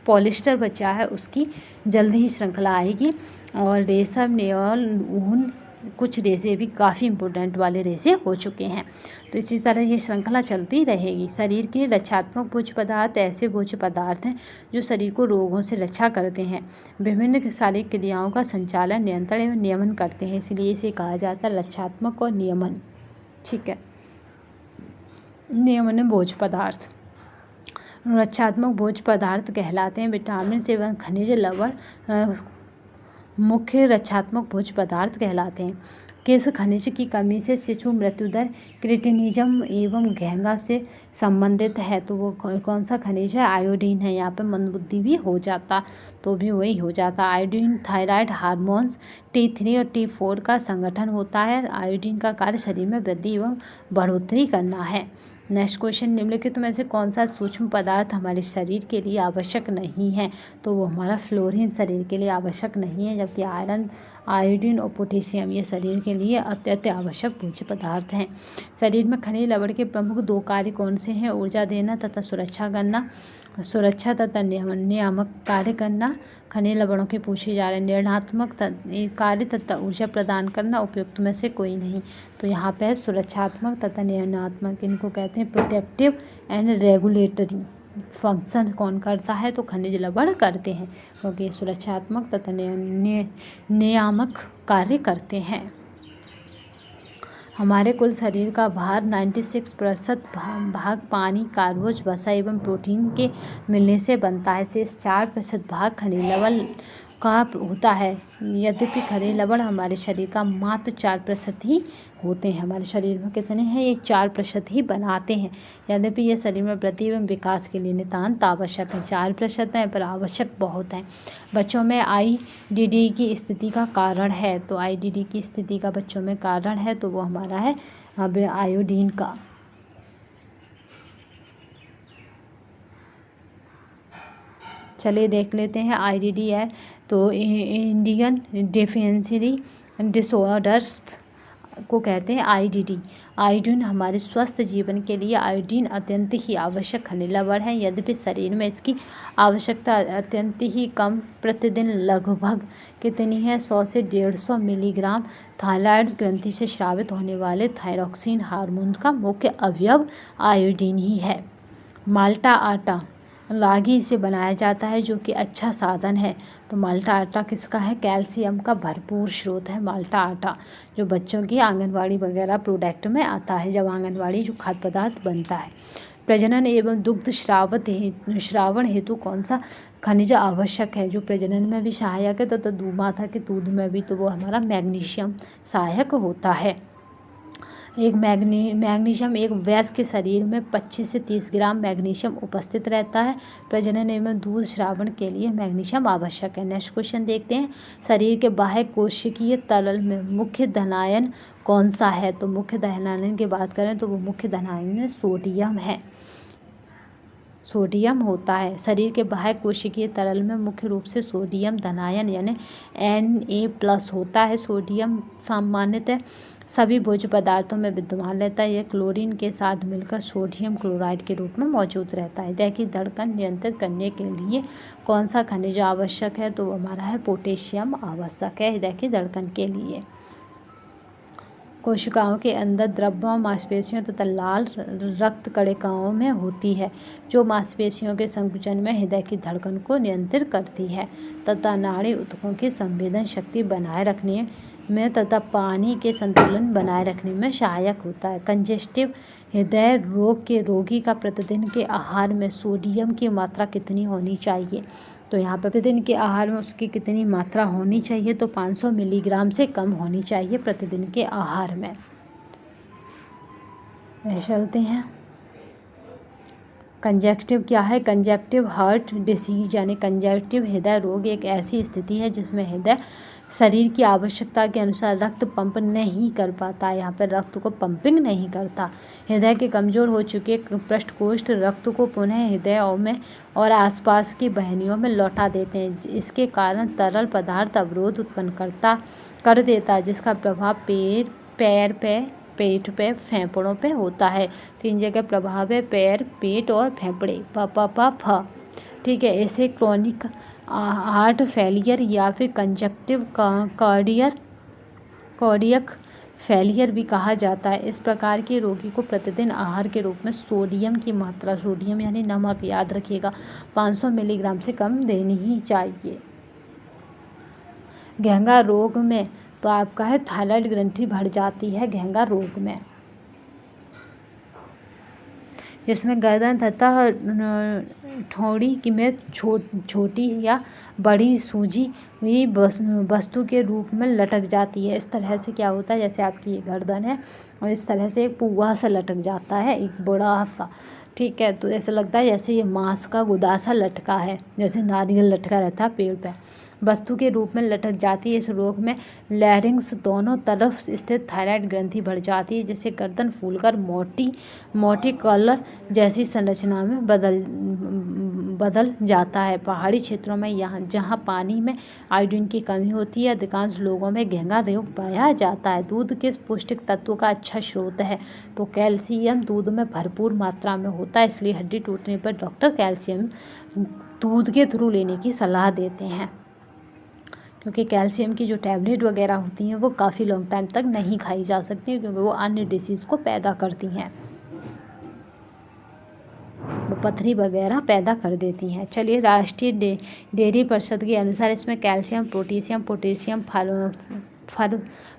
A: पॉलिस्टर बचा है, उसकी जल्दी ही श्रृंखला आएगी। और रेशम, रेयॉन, ऊन, कुछ रेशे भी काफ़ी इम्पोर्टेंट वाले रेशे हो चुके हैं। तो इसी तरह ये श्रृंखला चलती रहेगी। शरीर के रक्षात्मक भोज्य पदार्थ ऐसे भोज्य पदार्थ हैं जो शरीर को रोगों से रक्षा करते हैं, विभिन्न शारीरिक क्रियाओं का संचालन, नियंत्रण एवं नियमन करते हैं, इसलिए इसे कहा जाता है रक्षात्मक और नियमन। ठीक है, नियमन भोज्य पदार्थ रक्षात्मक भोज्य पदार्थ कहलाते हैं। विटामिन एवं खनिज लवण मुख्य रक्षात्मक भोज्य पदार्थ कहलाते हैं। किस खनिज की कमी से शिशु मृत्यु दर क्रिटिनिज्म एवं गहंगा से संबंधित है? तो वो कौन सा खनिज है? आयोडीन है। यहाँ पे मंदबुद्धि भी हो जाता तो भी वही हो जाता। आयोडीन थायराइड हार्मोन्स T3 और T4 का संगठन होता है। आयोडीन का कार्य शरीर में वृद्धि एवं बढ़ोतरी करना है। नेक्स्ट क्वेश्चन, निम्नलिखित में से कौन सा सूक्ष्म पदार्थ हमारे शरीर के लिए आवश्यक नहीं है? तो वो हमारा फ्लोरीन शरीर के लिए आवश्यक नहीं है, जबकि आयोडीन और पोटेशियम ये शरीर के लिए अत्यंत आवश्यक भोज्य पदार्थ हैं। शरीर में खनिज लवण के प्रमुख 2 कार्य कौन से हैं? ऊर्जा देना तथा सुरक्षा तथा नियामक कार्य करना। खनिज लवणों के पूछे जा रहे निर्णयात्मक कार्य तथा ऊर्जा प्रदान करना उपयुक्त में से कोई नहीं। तो यहाँ पे है सुरक्षात्मक तथा निर्णयात्मक, इनको कहते हैं प्रोटेक्टिव एंड रेगुलेटरी फंक्शन कौन करता है? तो खनिज लवण करते हैं, क्योंकि सुरक्षात्मक तथा नियामक कार्य करते हैं। हमारे कुल शरीर का भार 96% भाग पानी, कार्बोज, वसा एवं प्रोटीन के मिलने से बनता है। शेष 4% भाग खनिज लवण का होता है। यद्यपि खनिज लवण हमारे शरीर का मात्र 4% ही होते हैं। हमारे शरीर में कितने हैं? ये 4% ही बनाते हैं। यद्यपि ये शरीर में वृद्धि एवं विकास के लिए नितांत आवश्यक है। 4% हैं पर आवश्यक बहुत हैं। बच्चों में IDD की स्थिति का कारण है, तो IDD की स्थिति का बच्चों में कारण है तो वो हमारा है आयोडीन का। चलिए देख लेते हैं IDD है तो इंडियन डिफेंसरी डिसऑर्डर्स को कहते हैं IDD। आयोडीन हमारे स्वस्थ जीवन के लिए आयोडीन अत्यंत ही आवश्यक खनिज लवण है। यद्यपि शरीर में इसकी आवश्यकता अत्यंत ही कम, प्रतिदिन लगभग कितनी है? 100 से 150 मिलीग्राम। थायराइड ग्रंथि से स्रावित होने वाले थायरॉक्सिन हार्मोन का मुख्य अवयव आयोडीन ही है। माल्टा आटा रागी से बनाया जाता है, जो कि अच्छा साधन है। तो माल्टा आटा किसका है? कैल्शियम का भरपूर स्रोत है माल्टा आटा, जो बच्चों की आंगनवाड़ी वगैरह प्रोडक्ट में आता है, जब आंगनवाड़ी जो खाद्य पदार्थ बनता है। प्रजनन एवं दुग्ध श्रावण हेतु कौन सा खनिज आवश्यक है? जो प्रजनन में भी सहायक है तो माता के दूध में भी, तो वो हमारा मैग्नीशियम सहायक होता है। मैग्नीशियम एक वयस्क के शरीर में 25 से 30 ग्राम मैग्नीशियम उपस्थित रहता है। प्रजनन एवं दूध श्रावण के लिए मैग्नीशियम आवश्यक है। नेक्स्ट क्वेश्चन देखते हैं। शरीर के बाह्य कोशिकीय तरल में मुख्य धनायन कौन सा है? तो मुख्य धनायन की बात करें तो वो मुख्य धनायन सोडियम है, सोडियम होता है। शरीर के बाह्य कोशिकीय तरल में मुख्य रूप से सोडियम धनायन यानी Na+ होता है। सोडियम सामान्यतः सभी भोज्य पदार्थों में विद्यमान रहता है। यह क्लोरीन के साथ मिलकर सोडियम क्लोराइड के रूप में मौजूद रहता है। हृदय की धड़कन नियंत्रित करने के लिए कौन सा खनिज आवश्यक है? तो हमारा है पोटेशियम आवश्यक है हृदय की धड़कन के लिए। कोशिकाओं के अंदर द्रव्य मांसपेशियों तथा लाल रक्त कणिकाओं में होती है, जो मांसपेशियों के संकुचन में हृदय की धड़कन को नियंत्रित करती है तथा नाड़ी ऊतकों की संवेदन शक्ति बनाए रखने में तथा पानी के संतुलन बनाए रखने में सहायक होता है। कंजेस्टिव हृदय रोग के रोगी का प्रतिदिन के आहार में सोडियम की मात्रा कितनी होनी चाहिए? तो यहाँ पर प्रतिदिन के आहार में उसकी कितनी मात्रा होनी चाहिए? तो 500 मिलीग्राम से कम होनी चाहिए प्रतिदिन के आहार में। चलते हैं। कंजेक्टिव क्या है? कंजेक्टिव हार्ट डिसीज यानी कंजेक्टिव हृदय रोग एक ऐसी स्थिति है जिसमें हृदय शरीर की आवश्यकता के अनुसार रक्त पंप नहीं कर पाता। यहाँ पर रक्त को पंपिंग नहीं करता। हृदय के कमज़ोर हो चुके पृष्ठकोष्ठ रक्त को पुनः हृदय में और आसपास की बहनियों में लौटा देते हैं। इसके कारण तरल पदार्थ अवरोध उत्पन्न कर देता है, जिसका प्रभाव पेट पे फेफड़ों पे होता है। 3 जगह प्रभाव है, पैर, पेट और फेफड़े। फ ठीक है। इसे क्रोनिक हार्ट फेलियर या फिर कंजक्टिव कार्डियक फेलियर भी कहा जाता है। इस प्रकार के रोगी को प्रतिदिन आहार के रूप में सोडियम की मात्रा, सोडियम यानी नमक, याद रखिएगा, 500 मिलीग्राम से कम देनी ही चाहिए। घेंगा रोग में तो आपका है थायराइड ग्रंथि बढ़ जाती है घेंगा रोग में, जिसमें गर्दन तथा ठोड़ी में छोटी या बड़ी सूजी हुई वस्तु के रूप में लटक जाती है। इस तरह से क्या होता है, जैसे आपकी ये गर्दन है और इस तरह से एक पुआ सा लटक जाता है, एक बड़ा सा, ठीक है। तो ऐसा लगता है जैसे ये मांस का गुदा सा लटका है, जैसे नारियल लटका रहता है पेड़ पे। वस्तु के रूप में लटक जाती है। इस रोग में लैरिंक्स दोनों तरफ स्थित थायराइड ग्रंथि बढ़ जाती है, जिससे गर्दन फूलकर मोटी कॉलर जैसी संरचना में बदल जाता है। पहाड़ी क्षेत्रों में जहाँ पानी में आयोडीन की कमी होती है, अधिकांश लोगों में घेंघा रोग पाया जाता है। दूध किस पौष्टिक तत्व का अच्छा स्रोत है? तो कैल्शियम दूध में भरपूर मात्रा में होता है, इसलिए हड्डी टूटने पर डॉक्टर कैल्शियम दूध के थ्रू लेने की सलाह देते हैं, क्योंकि कैल्शियम की जो टैबलेट वगैरह होती हैं वो काफ़ी लॉन्ग टाइम तक नहीं खाई जा सकती, क्योंकि वो अन्य डिसीज़ को पैदा करती हैं, वो पथरी वगैरह पैदा कर देती हैं। चलिए, राष्ट्रीय डेयरी परिषद के अनुसार इसमें calcium, potassium,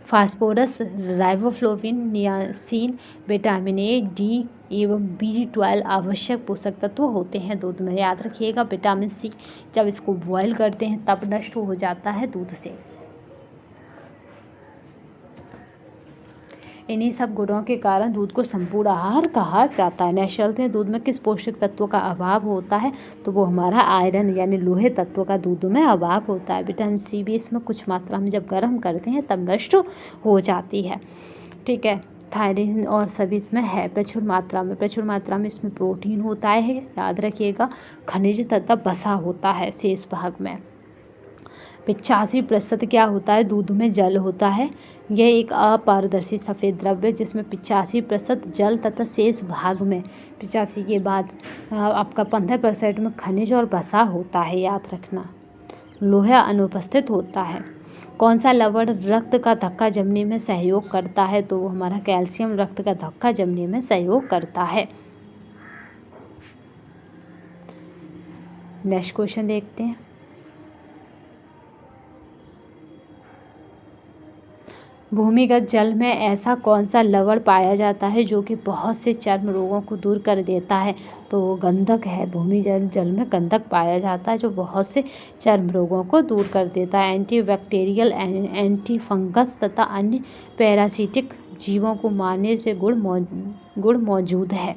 A: phosphorus, riboflavin, niacin, vitamin A, D एवं B12 आवश्यक पोषक तत्व होते हैं दूध में। याद रखिएगा, विटामिन सी जब इसको बॉयल करते हैं तब नष्ट हो जाता है दूध से। इन्हीं सब गुणों के कारण दूध को संपूर्ण आहार कहा जाता है। नेक्स्ट चलते हैं, दूध में किस पोषक तत्व का अभाव होता है? तो वो हमारा आयरन यानी लोहे तत्व का दूध में अभाव होता है। विटामिन सी भी इसमें कुछ मात्रा में जब गर्म करते हैं तब नष्ट हो जाती है। ठीक है, थायराइड और सभी इसमें है प्रचुर मात्रा में इसमें प्रोटीन होता है, याद रखिएगा, खनिज तथा वसा होता है शेष भाग में। 85% क्या होता है? दूध में जल होता है। यह एक अपारदर्शी सफ़ेद द्रव्य जिसमें 85% जल तथा शेष भाग में 85 के बाद आपका 15% में खनिज और वसा होता है, याद रखना। लोहा अनुपस्थित होता है। कौन सा लवण रक्त का धक्का जमने में सहयोग करता है? तो वो हमारा कैल्शियम रक्त का धक्का जमने में सहयोग करता है। नेक्स्ट क्वेश्चन देखते हैं। भूमिगत जल में ऐसा कौन सा लवण पाया जाता है जो कि बहुत से चर्म रोगों को दूर कर देता है? तो वो गंधक है। भूमिगत जल में गंधक पाया जाता है जो बहुत से चर्म रोगों को दूर कर देता है। एंटीबैक्टीरियल, एंटी फंगस तथा अन्य पैरासिटिक जीवों को मारने से गुण मौजूद है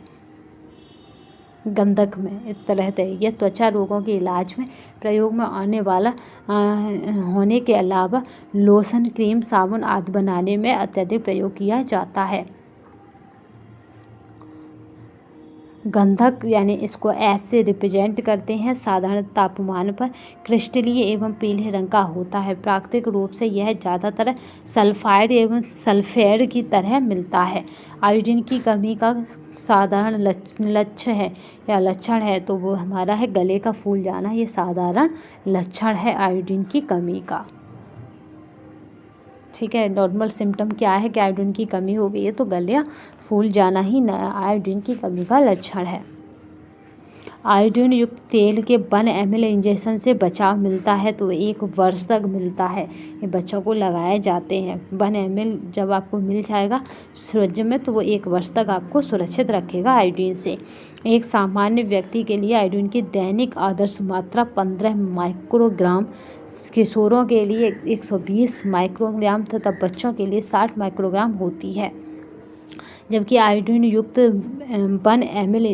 A: गंधक में। इस तरह यह त्वचा रोगों के इलाज में प्रयोग में आने वाला होने के अलावा लोशन, क्रीम, साबुन आदि बनाने में अत्यधिक प्रयोग किया जाता है। गंधक यानी इसको एस से रिप्रेजेंट करते हैं। साधारण तापमान पर क्रिस्टलीय एवं पीले रंग का होता है। प्राकृतिक रूप से यह ज़्यादातर सल्फाइड एवं सल्फेट की तरह मिलता है। आयोडीन की कमी का साधारण लक्षण है तो वो हमारा है गले का फूल जाना। ये साधारण लक्षण है आयोडीन की कमी का। ठीक है, नॉर्मल सिम्टम क्या है कि आयोडीन की कमी हो गई है तो गले फूल जाना ही आयोडीन की कमी का लक्षण है। आयोडीन युक्त तेल के 1 ml इंजेक्शन से बचाव मिलता है तो 1 वर्ष तक मिलता है। ये बच्चों को लगाए जाते हैं। 1 ml जब आपको मिल जाएगा सूरज में तो वो 1 वर्ष तक आपको सुरक्षित रखेगा आयोडीन से। एक सामान्य व्यक्ति के लिए आयोडीन की दैनिक आदर्श मात्रा 15 माइक्रोग्राम, किशोरों के लिए 120 माइक्रोग्राम तथा बच्चों के लिए 60 माइक्रोग्राम होती है। जबकि आयोडीन युक्त 1 ml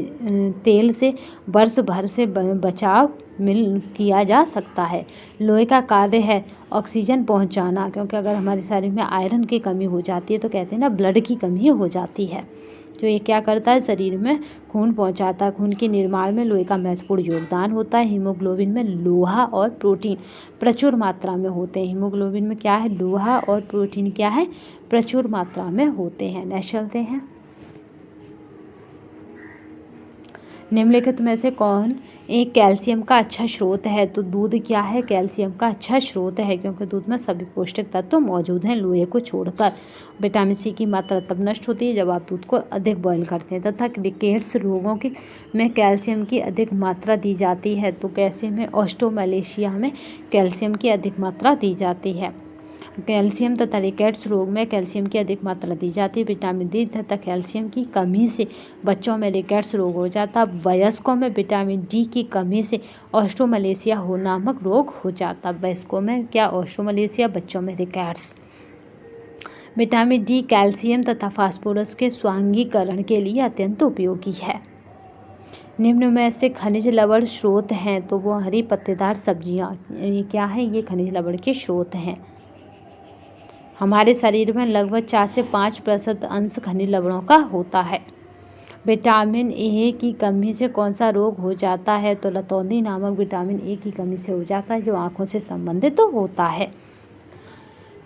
A: तेल से वर्ष भर से बचाव किया जा सकता है। लोहे का कार्य है ऑक्सीजन पहुंचाना, क्योंकि अगर हमारे शरीर में आयरन की कमी हो जाती है तो कहते हैं ना ब्लड की कमी हो जाती है। जो ये क्या करता है, शरीर में खून पहुंचाता है। खून के निर्माण में लोहे का महत्वपूर्ण योगदान होता है। हीमोग्लोबिन में लोहा और प्रोटीन प्रचुर मात्रा में होते हैं। हीमोग्लोबिन में क्या है, लोहा और प्रोटीन क्या है, प्रचुर मात्रा में होते हैं। नेक्स्ट चलते हैं। निम्नलिखित में से कौन एक कैल्शियम का अच्छा स्रोत है? तो दूध क्या है, कैल्शियम का अच्छा स्रोत है, क्योंकि दूध में सभी पौष्टिक तत्व मौजूद हैं लोहे को छोड़कर। विटामिन सी की मात्रा तब नष्ट होती है जब आप दूध को अधिक बॉयल करते हैं। तथा रिकेट्स रोगों की में कैल्शियम की अधिक मात्रा दी जाती है। तो कैसे में ऑस्टियोमैलेशिया में कैल्शियम की अधिक मात्रा दी जाती है। कैल्शियम तथा रिकेट्स रोग में कैल्शियम की अधिक मात्रा दी जाती है। विटामिन डी तथा कैल्शियम की कमी से बच्चों में रिकेट्स रोग हो जाता है। वयस्कों में विटामिन डी की कमी से ऑस्टियोमैलेशिया हो नामक रोग हो जाता है। वयस्कों में क्या, ऑस्टियोमैलेशिया, बच्चों में रिकेट्स। विटामिन डी कैल्शियम तथा फास्फोरस के स्वांगीकरण के लिए अत्यंत उपयोगी है। निम्न में से खनिज लवण स्रोत हैं, तो वो हरी पत्तेदार सब्जियां, ये क्या है, ये खनिज लवण के स्रोत हैं। हमारे शरीर में लगभग 4 से 5% अंश खनिज लवणों का होता है। विटामिन ए की कमी से कौन सा रोग हो जाता है, तो लतौंदी नामक विटामिन ए की कमी से हो जाता है, जो आँखों से संबंधित होता है।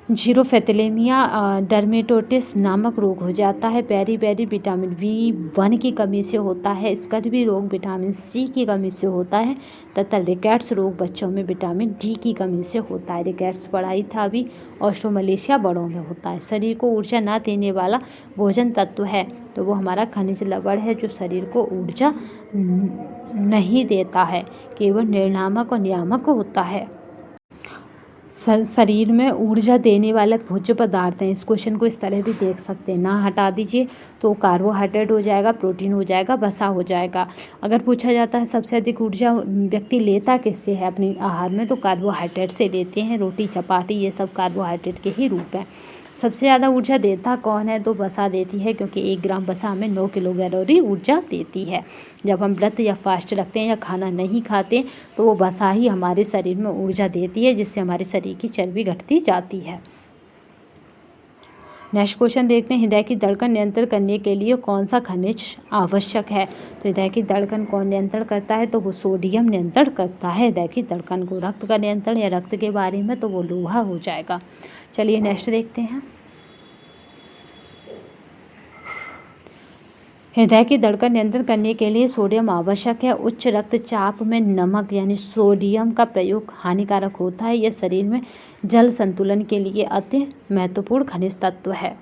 A: जीरोफिथेलिया डर्मेटोसिस नामक रोग हो जाता है। बेरी विटामिन B1 की कमी से होता है। स्कर्वी रोग विटामिन C की कमी से होता है तथा रिकेट्स रोग बच्चों में विटामिन D की कमी से होता है। रिकेट्स पढ़ाई था अभी। ऑस्ट्रोमलेशिया बड़ों में होता है। शरीर को ऊर्जा न देने वाला भोजन तत्व है, तो वो हमारा खनिज लवण है, जो शरीर को ऊर्जा नहीं देता है, केवल निर्णामक और नियामक होता है। शरीर में ऊर्जा देने वाले भोज्य पदार्थ हैं। इस क्वेश्चन को इस तरह भी देख सकते हैं, ना हटा दीजिए तो कार्बोहाइड्रेट हो जाएगा, प्रोटीन हो जाएगा, वसा हो जाएगा। अगर पूछा जाता है सबसे अधिक ऊर्जा व्यक्ति लेता किससे है अपने आहार में, तो कार्बोहाइड्रेट से लेते हैं। रोटी चपाटी ये सब कार्बोहाइड्रेट के ही रूप हैं। सबसे ज़्यादा ऊर्जा देता कौन है, तो वसा देती है, क्योंकि 1 ग्राम वसा हमें 9 किलो कैलोरी ऊर्जा देती है। जब हम व्रत या फास्ट रखते हैं या खाना नहीं खाते, तो वो वसा ही हमारे शरीर में ऊर्जा देती है, जिससे हमारे शरीर की चर्बी घटती जाती है। नेक्स्ट क्वेश्चन देखते हैं, हृदय की धड़कन नियंत्रण करने के लिए कौन सा खनिज आवश्यक है। तो हृदय की धड़कन कौन नियंत्रण करता है, तो वो सोडियम नियंत्रण करता है हृदय की धड़कन को। रक्त का नियंत्रण या रक्त के बारे में तो वो लोहा हो जाएगा। चलिए नेक्स्ट देखते हैं, हृदय की धड़कन नियंत्रण करने के लिए सोडियम आवश्यक है। उच्च रक्तचाप में नमक यानी सोडियम का प्रयोग हानिकारक होता है। यह शरीर में जल संतुलन के लिए अति महत्वपूर्ण खनिज तत्व है।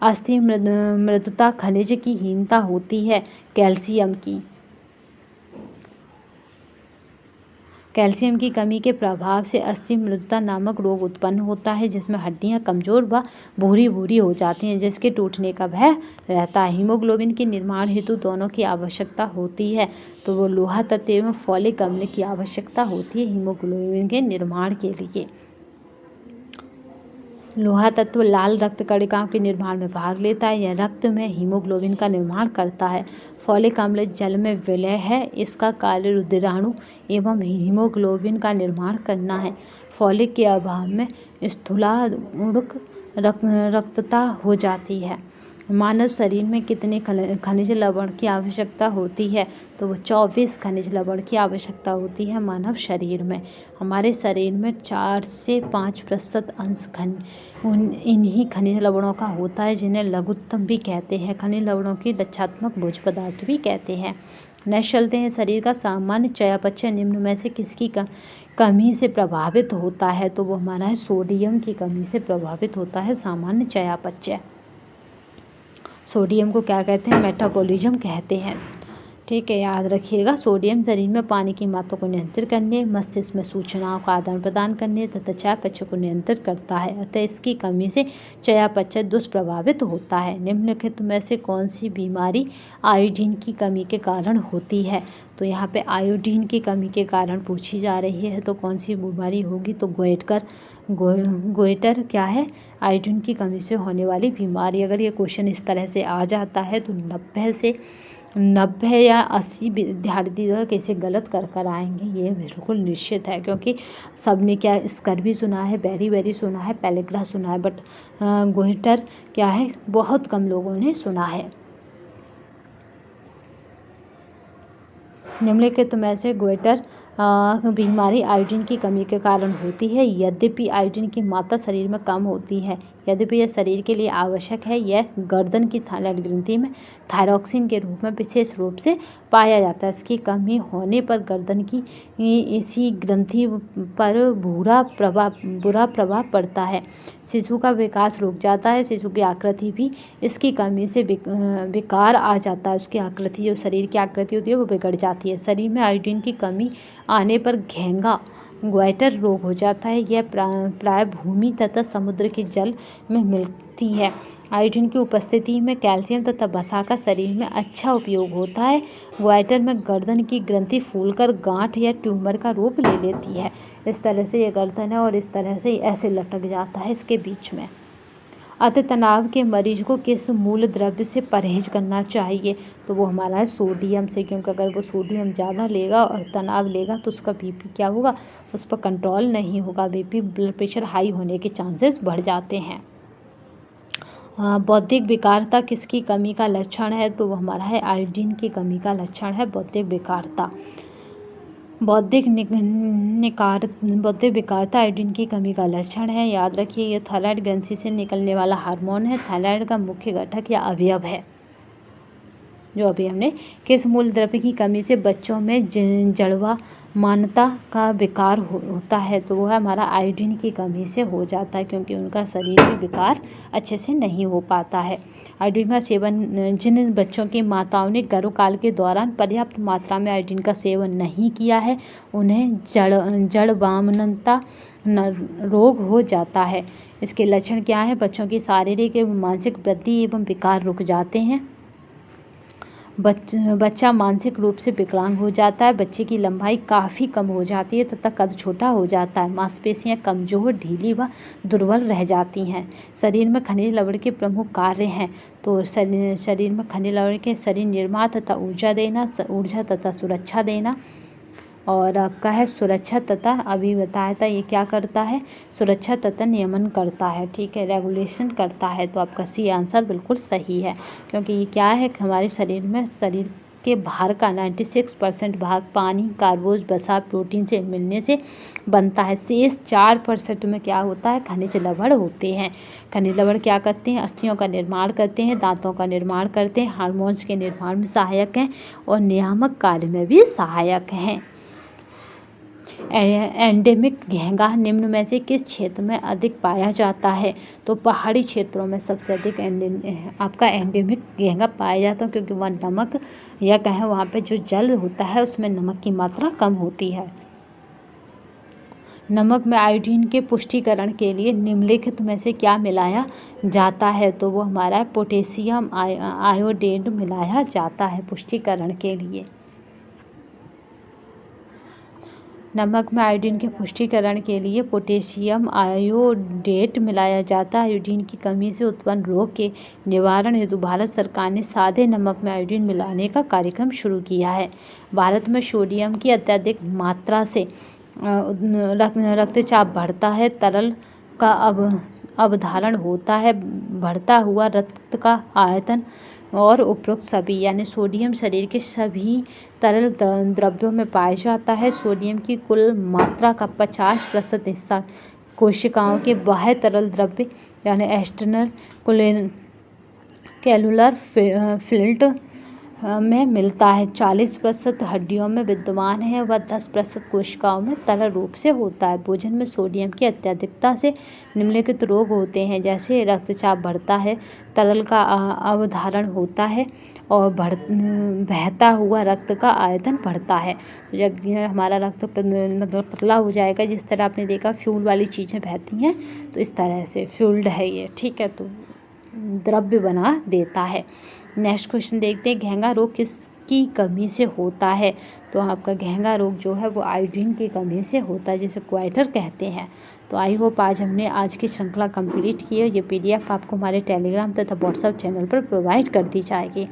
A: अस्थि मृदुता खनिज की हीनता होती है कैल्शियम की। कैल्शियम की कमी के प्रभाव से अस्थि मृदुता नामक रोग उत्पन्न होता है, जिसमें हड्डियां कमजोर व भूरी भूरी हो जाती हैं, जिसके टूटने का भय रहता है। हीमोग्लोबिन के निर्माण हेतु दोनों की आवश्यकता होती है, तो वो लोहा तत्व एवं फॉलिक अम्ल की आवश्यकता होती है हीमोग्लोबिन के निर्माण के लिए। लोहा तत्व लाल रक्त कणिकाओं के निर्माण में भाग लेता है। यह रक्त में हीमोग्लोबिन का निर्माण करता है। फॉलिक अम्ल जल में विलय है। इसका कार्य रुधिराणु एवं हीमोग्लोबिन का निर्माण करना है। फॉलिक के अभाव में स्थूलाणुक रक्तता हो जाती है। मानव शरीर में कितने खनिज लवण की आवश्यकता होती है, तो वो 24 खनिज लवण की आवश्यकता होती है मानव शरीर में। हमारे शरीर में 4 से 5% अंश इन्हीं खनिज लवणों का होता है, जिन्हें लघुत्तम भी कहते हैं। खनिज लवणों की लक्षणात्मक भोज्य पदार्थ भी कहते हैं। नेक्स्ट चलते हैं, शरीर का सामान्य चयापचय निम्न में से किसकी कमी से प्रभावित होता है, तो वो हमारा है सोडियम की कमी से प्रभावित होता है सामान्य चयापचय। सोडियम को क्या कहते हैं, मेटाबॉलिज्म कहते हैं। ठीक है, याद रखिएगा। सोडियम शरीर में पानी की मात्रा को नियंत्रित करने, मस्तिष्क में सूचनाओं का आदान प्रदान करने तथा चयापचय को नियंत्रित करता है। अतः इसकी कमी से चयापचय दुष्प्रभावित होता है। निम्नलिखित में से कौन सी बीमारी आयोडीन की कमी के कारण होती है, तो यहाँ पे आयोडीन की कमी के कारण पूछी जा रही है, तो कौन सी बीमारी होगी, तो गोइटर क्या है, आयोडीन की कमी से होने वाली बीमारी। अगर ये क्वेश्चन इस तरह से आ जाता है तो 90 या 80 विद्यार्थी कैसे गलत कर आएंगे, ये बिल्कुल निश्चित है, क्योंकि सबने क्या स्कर्वी सुना है, बेरी सुना है, पेलिग्रा सुना है, बट गोइटर क्या है बहुत कम लोगों ने सुना है। निम्नलिखित में से गोइटर बीमारी आयोडीन की कमी के कारण होती है। यद्यपि आयोडीन की मात्रा शरीर में कम होती है, यद्यपि यह शरीर के लिए आवश्यक है, यह गर्दन की थायराइड ग्रंथि में थायरॉक्सिन के रूप में विशेष रूप से पाया जाता है। इसकी कमी होने पर गर्दन की इसी ग्रंथि पर बुरा प्रभाव पड़ता है। शिशु का विकास रुक जाता है। शिशु की आकृति भी इसकी कमी से विकार आ जाता है। उसकी आकृति, जो शरीर की आकृति होती है, वो बिगड़ जाती है। शरीर में आयोडीन की कमी आने पर घेंगा गोइटर रोग हो जाता है। यह प्राय भूमि तथा समुद्र के जल में मिलती है। आयोडीन की उपस्थिति में कैल्शियम तथा वसा का शरीर में अच्छा उपयोग होता है। गोइटर में गर्दन की ग्रंथि फूलकर गांठ या ट्यूमर का रूप ले लेती है। इस तरह से ये गर्दन है और इस तरह से ऐसे लटक जाता है इसके बीच में। अति तनाव के मरीज को किस मूल द्रव्य से परहेज करना चाहिए? तो वो हमारा है सोडियम से, क्योंकि अगर वो सोडियम ज़्यादा लेगा और तनाव लेगा तो उसका बीपी क्या होगा, उस पर कंट्रोल नहीं होगा, बीपी ब्लड प्रेशर हाई होने के चांसेस बढ़ जाते हैं। बौद्धिक विकारता किसकी कमी का लक्षण है? तो वो हमारा है आयोडीन की कमी का लक्षण है बौद्धिक विकारता। बौद्धिक विकारता आयोडीन की कमी का लक्षण है। याद रखिए ये थायराइड ग्रंथि से निकलने वाला हार्मोन है, थायराइड का मुख्य घटक या अवयव है। जो अभी हमने किस मूल द्रव्य की कमी से बच्चों में जड़वा मानता का विकार होता है? तो वो है हमारा आयोडीन की कमी से हो जाता है, क्योंकि उनका शरीर में विकार अच्छे से नहीं हो पाता है। आयोडीन का सेवन जिन बच्चों की माताओं ने गर्भकाल के दौरान पर्याप्त मात्रा में आयोडीन का सेवन नहीं किया है उन्हें जड़बामनता रोग हो जाता है। इसके लक्षण क्या है? बच्चों की शारीरिक एवं मानसिक वृद्धि एवं विकार रुक जाते हैं। बच्चा मानसिक रूप से विकलांग हो जाता है। बच्चे की लंबाई काफ़ी कम हो जाती है तथा कद छोटा हो जाता है। मांसपेशियां कमजोर, ढीली व दुर्बल रह जाती हैं। शरीर में खनिज लवण के प्रमुख कार्य हैं। तो शरीर में खनिज लवण के शरीर निर्माण तथा ऊर्जा तथा सुरक्षा देना। और आपका है सुरक्षा तथा, अभी बताया था ये क्या करता है, सुरक्षा तथा नियमन करता है, ठीक है, रेगुलेशन करता है। तो आपका सी आंसर बिल्कुल सही है, क्योंकि ये क्या है, हमारे शरीर के भार का 96% भाग पानी, कार्बोज, वसा, प्रोटीन से मिलने से बनता है। शेष 4% में क्या होता है, खनिज लवण होते हैं। खनिज लवण क्या करते हैं? अस्थियों का निर्माण करते हैं, दांतों का निर्माण करते हैं, हार्मोन्स के निर्माण में सहायक हैं और नियामक कार्य में भी सहायक हैं। एंडेमिक घेंगा निम्न में से किस क्षेत्र में अधिक पाया जाता है? तो पहाड़ी क्षेत्रों में सबसे अधिक आपका एंडेमिक घेंगा पाया जाता है, क्योंकि वहाँ नमक या कहें वहाँ पे जो जल होता है उसमें नमक की मात्रा कम होती है। नमक में आयोडीन के पुष्टिकरण के लिए निम्नलिखित में से क्या मिलाया जाता है? तो वो हमारा पोटेशियम आयोडेट मिलाया जाता है पुष्टिकरण के लिए। नमक में आयोडीन के पुष्टिकरण के लिए पोटेशियम आयोडेट मिलाया जाता है। आयोडीन की कमी से उत्पन्न रोग के निवारण हेतु भारत सरकार ने सादे नमक में आयोडीन मिलाने का कार्यक्रम शुरू किया है। भारत में सोडियम की अत्यधिक मात्रा से रक्तचाप बढ़ता है, तरल का अवधारण होता है, बढ़ता हुआ रक्त का आयतन और उपरोक्त सभी यानी सोडियम शरीर के सभी तरल द्रव्यों में पाया जाता है। सोडियम की कुल मात्रा का 50% हिस्सा कोशिकाओं के बाह्य तरल द्रव्य यानी एक्सटर्नल कैलुलर फिल्ट में मिलता है। 40% हड्डियों में विद्यमान है व 10% कोशिकाओं में तरल रूप से होता है। भोजन में सोडियम की अत्यधिकता से निम्नलिखित रोग होते हैं, जैसे रक्तचाप बढ़ता है, तरल का अवधारण होता है और बहता हुआ रक्त का आयतन बढ़ता है। तो जब हमारा रक्त मतलब पतला हो जाएगा, जिस तरह आपने देखा फ्यूल वाली चीज़ें बहती हैं, तो इस तरह से फ्यूल्ड है ये, ठीक है, तो द्रव्य बना देता है। नेक्स्ट क्वेश्चन देखते हैं, घेंगा रोग किसकी कमी से होता है? तो आपका घेंगा रोग जो है वो आयोडीन की कमी से होता है, जिसे क्वाइटर कहते हैं। तो आई होप आज हमने आज की श्रृंखला कंप्लीट की है। ये PDF आपको हमारे टेलीग्राम तथा व्हाट्सएप चैनल पर प्रोवाइड कर दी जाएगी,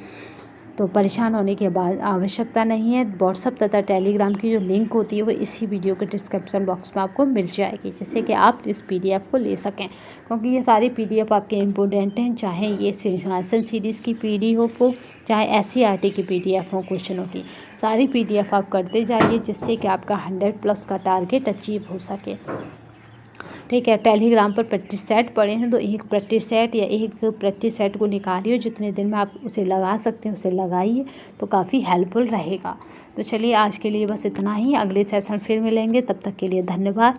A: तो परेशान होने की बाद आवश्यकता नहीं है। व्हाट्सएप तथा टेलीग्राम की जो लिंक होती है वो इसी वीडियो के डिस्क्रिप्शन बॉक्स में आपको मिल जाएगी, जिससे कि आप इस PDF को ले सकें, क्योंकि ये सारी PDF आपके इम्पोर्टेंट हैं, चाहे ये आसन सीरीज़ की PDF हो, चाहे SCERT की PDF हो, क्वेश्चनों की सारी PDF आप करते जाइए, जिससे कि आपका 100+ का टारगेट अचीव हो सके, ठीक है। टेलीग्राम पर प्रैक्टिस सेट पड़े हैं, तो एक प्रैक्टिस सेट या एक प्रैक्टिस सेट को निकालिए, जितने दिन में आप उसे लगा सकते हैं उसे लगाइए, तो काफ़ी हेल्पफुल रहेगा। तो चलिए आज के लिए बस इतना ही, अगले सेशन फिर मिलेंगे, तब तक के लिए धन्यवाद।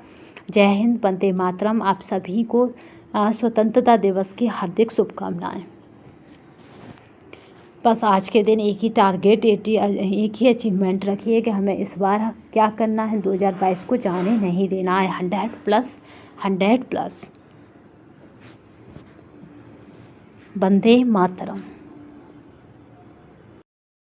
A: जय हिंद, वंदे मातरम। आप सभी को स्वतंत्रता दिवस की हार्दिक शुभकामनाएँ। बस आज के दिन एक ही टारगेट, एक ही अचीवमेंट रखिए कि हमें इस बार क्या करना है, 2022 को जाने नहीं देना है, 100+। वंदे मातरम।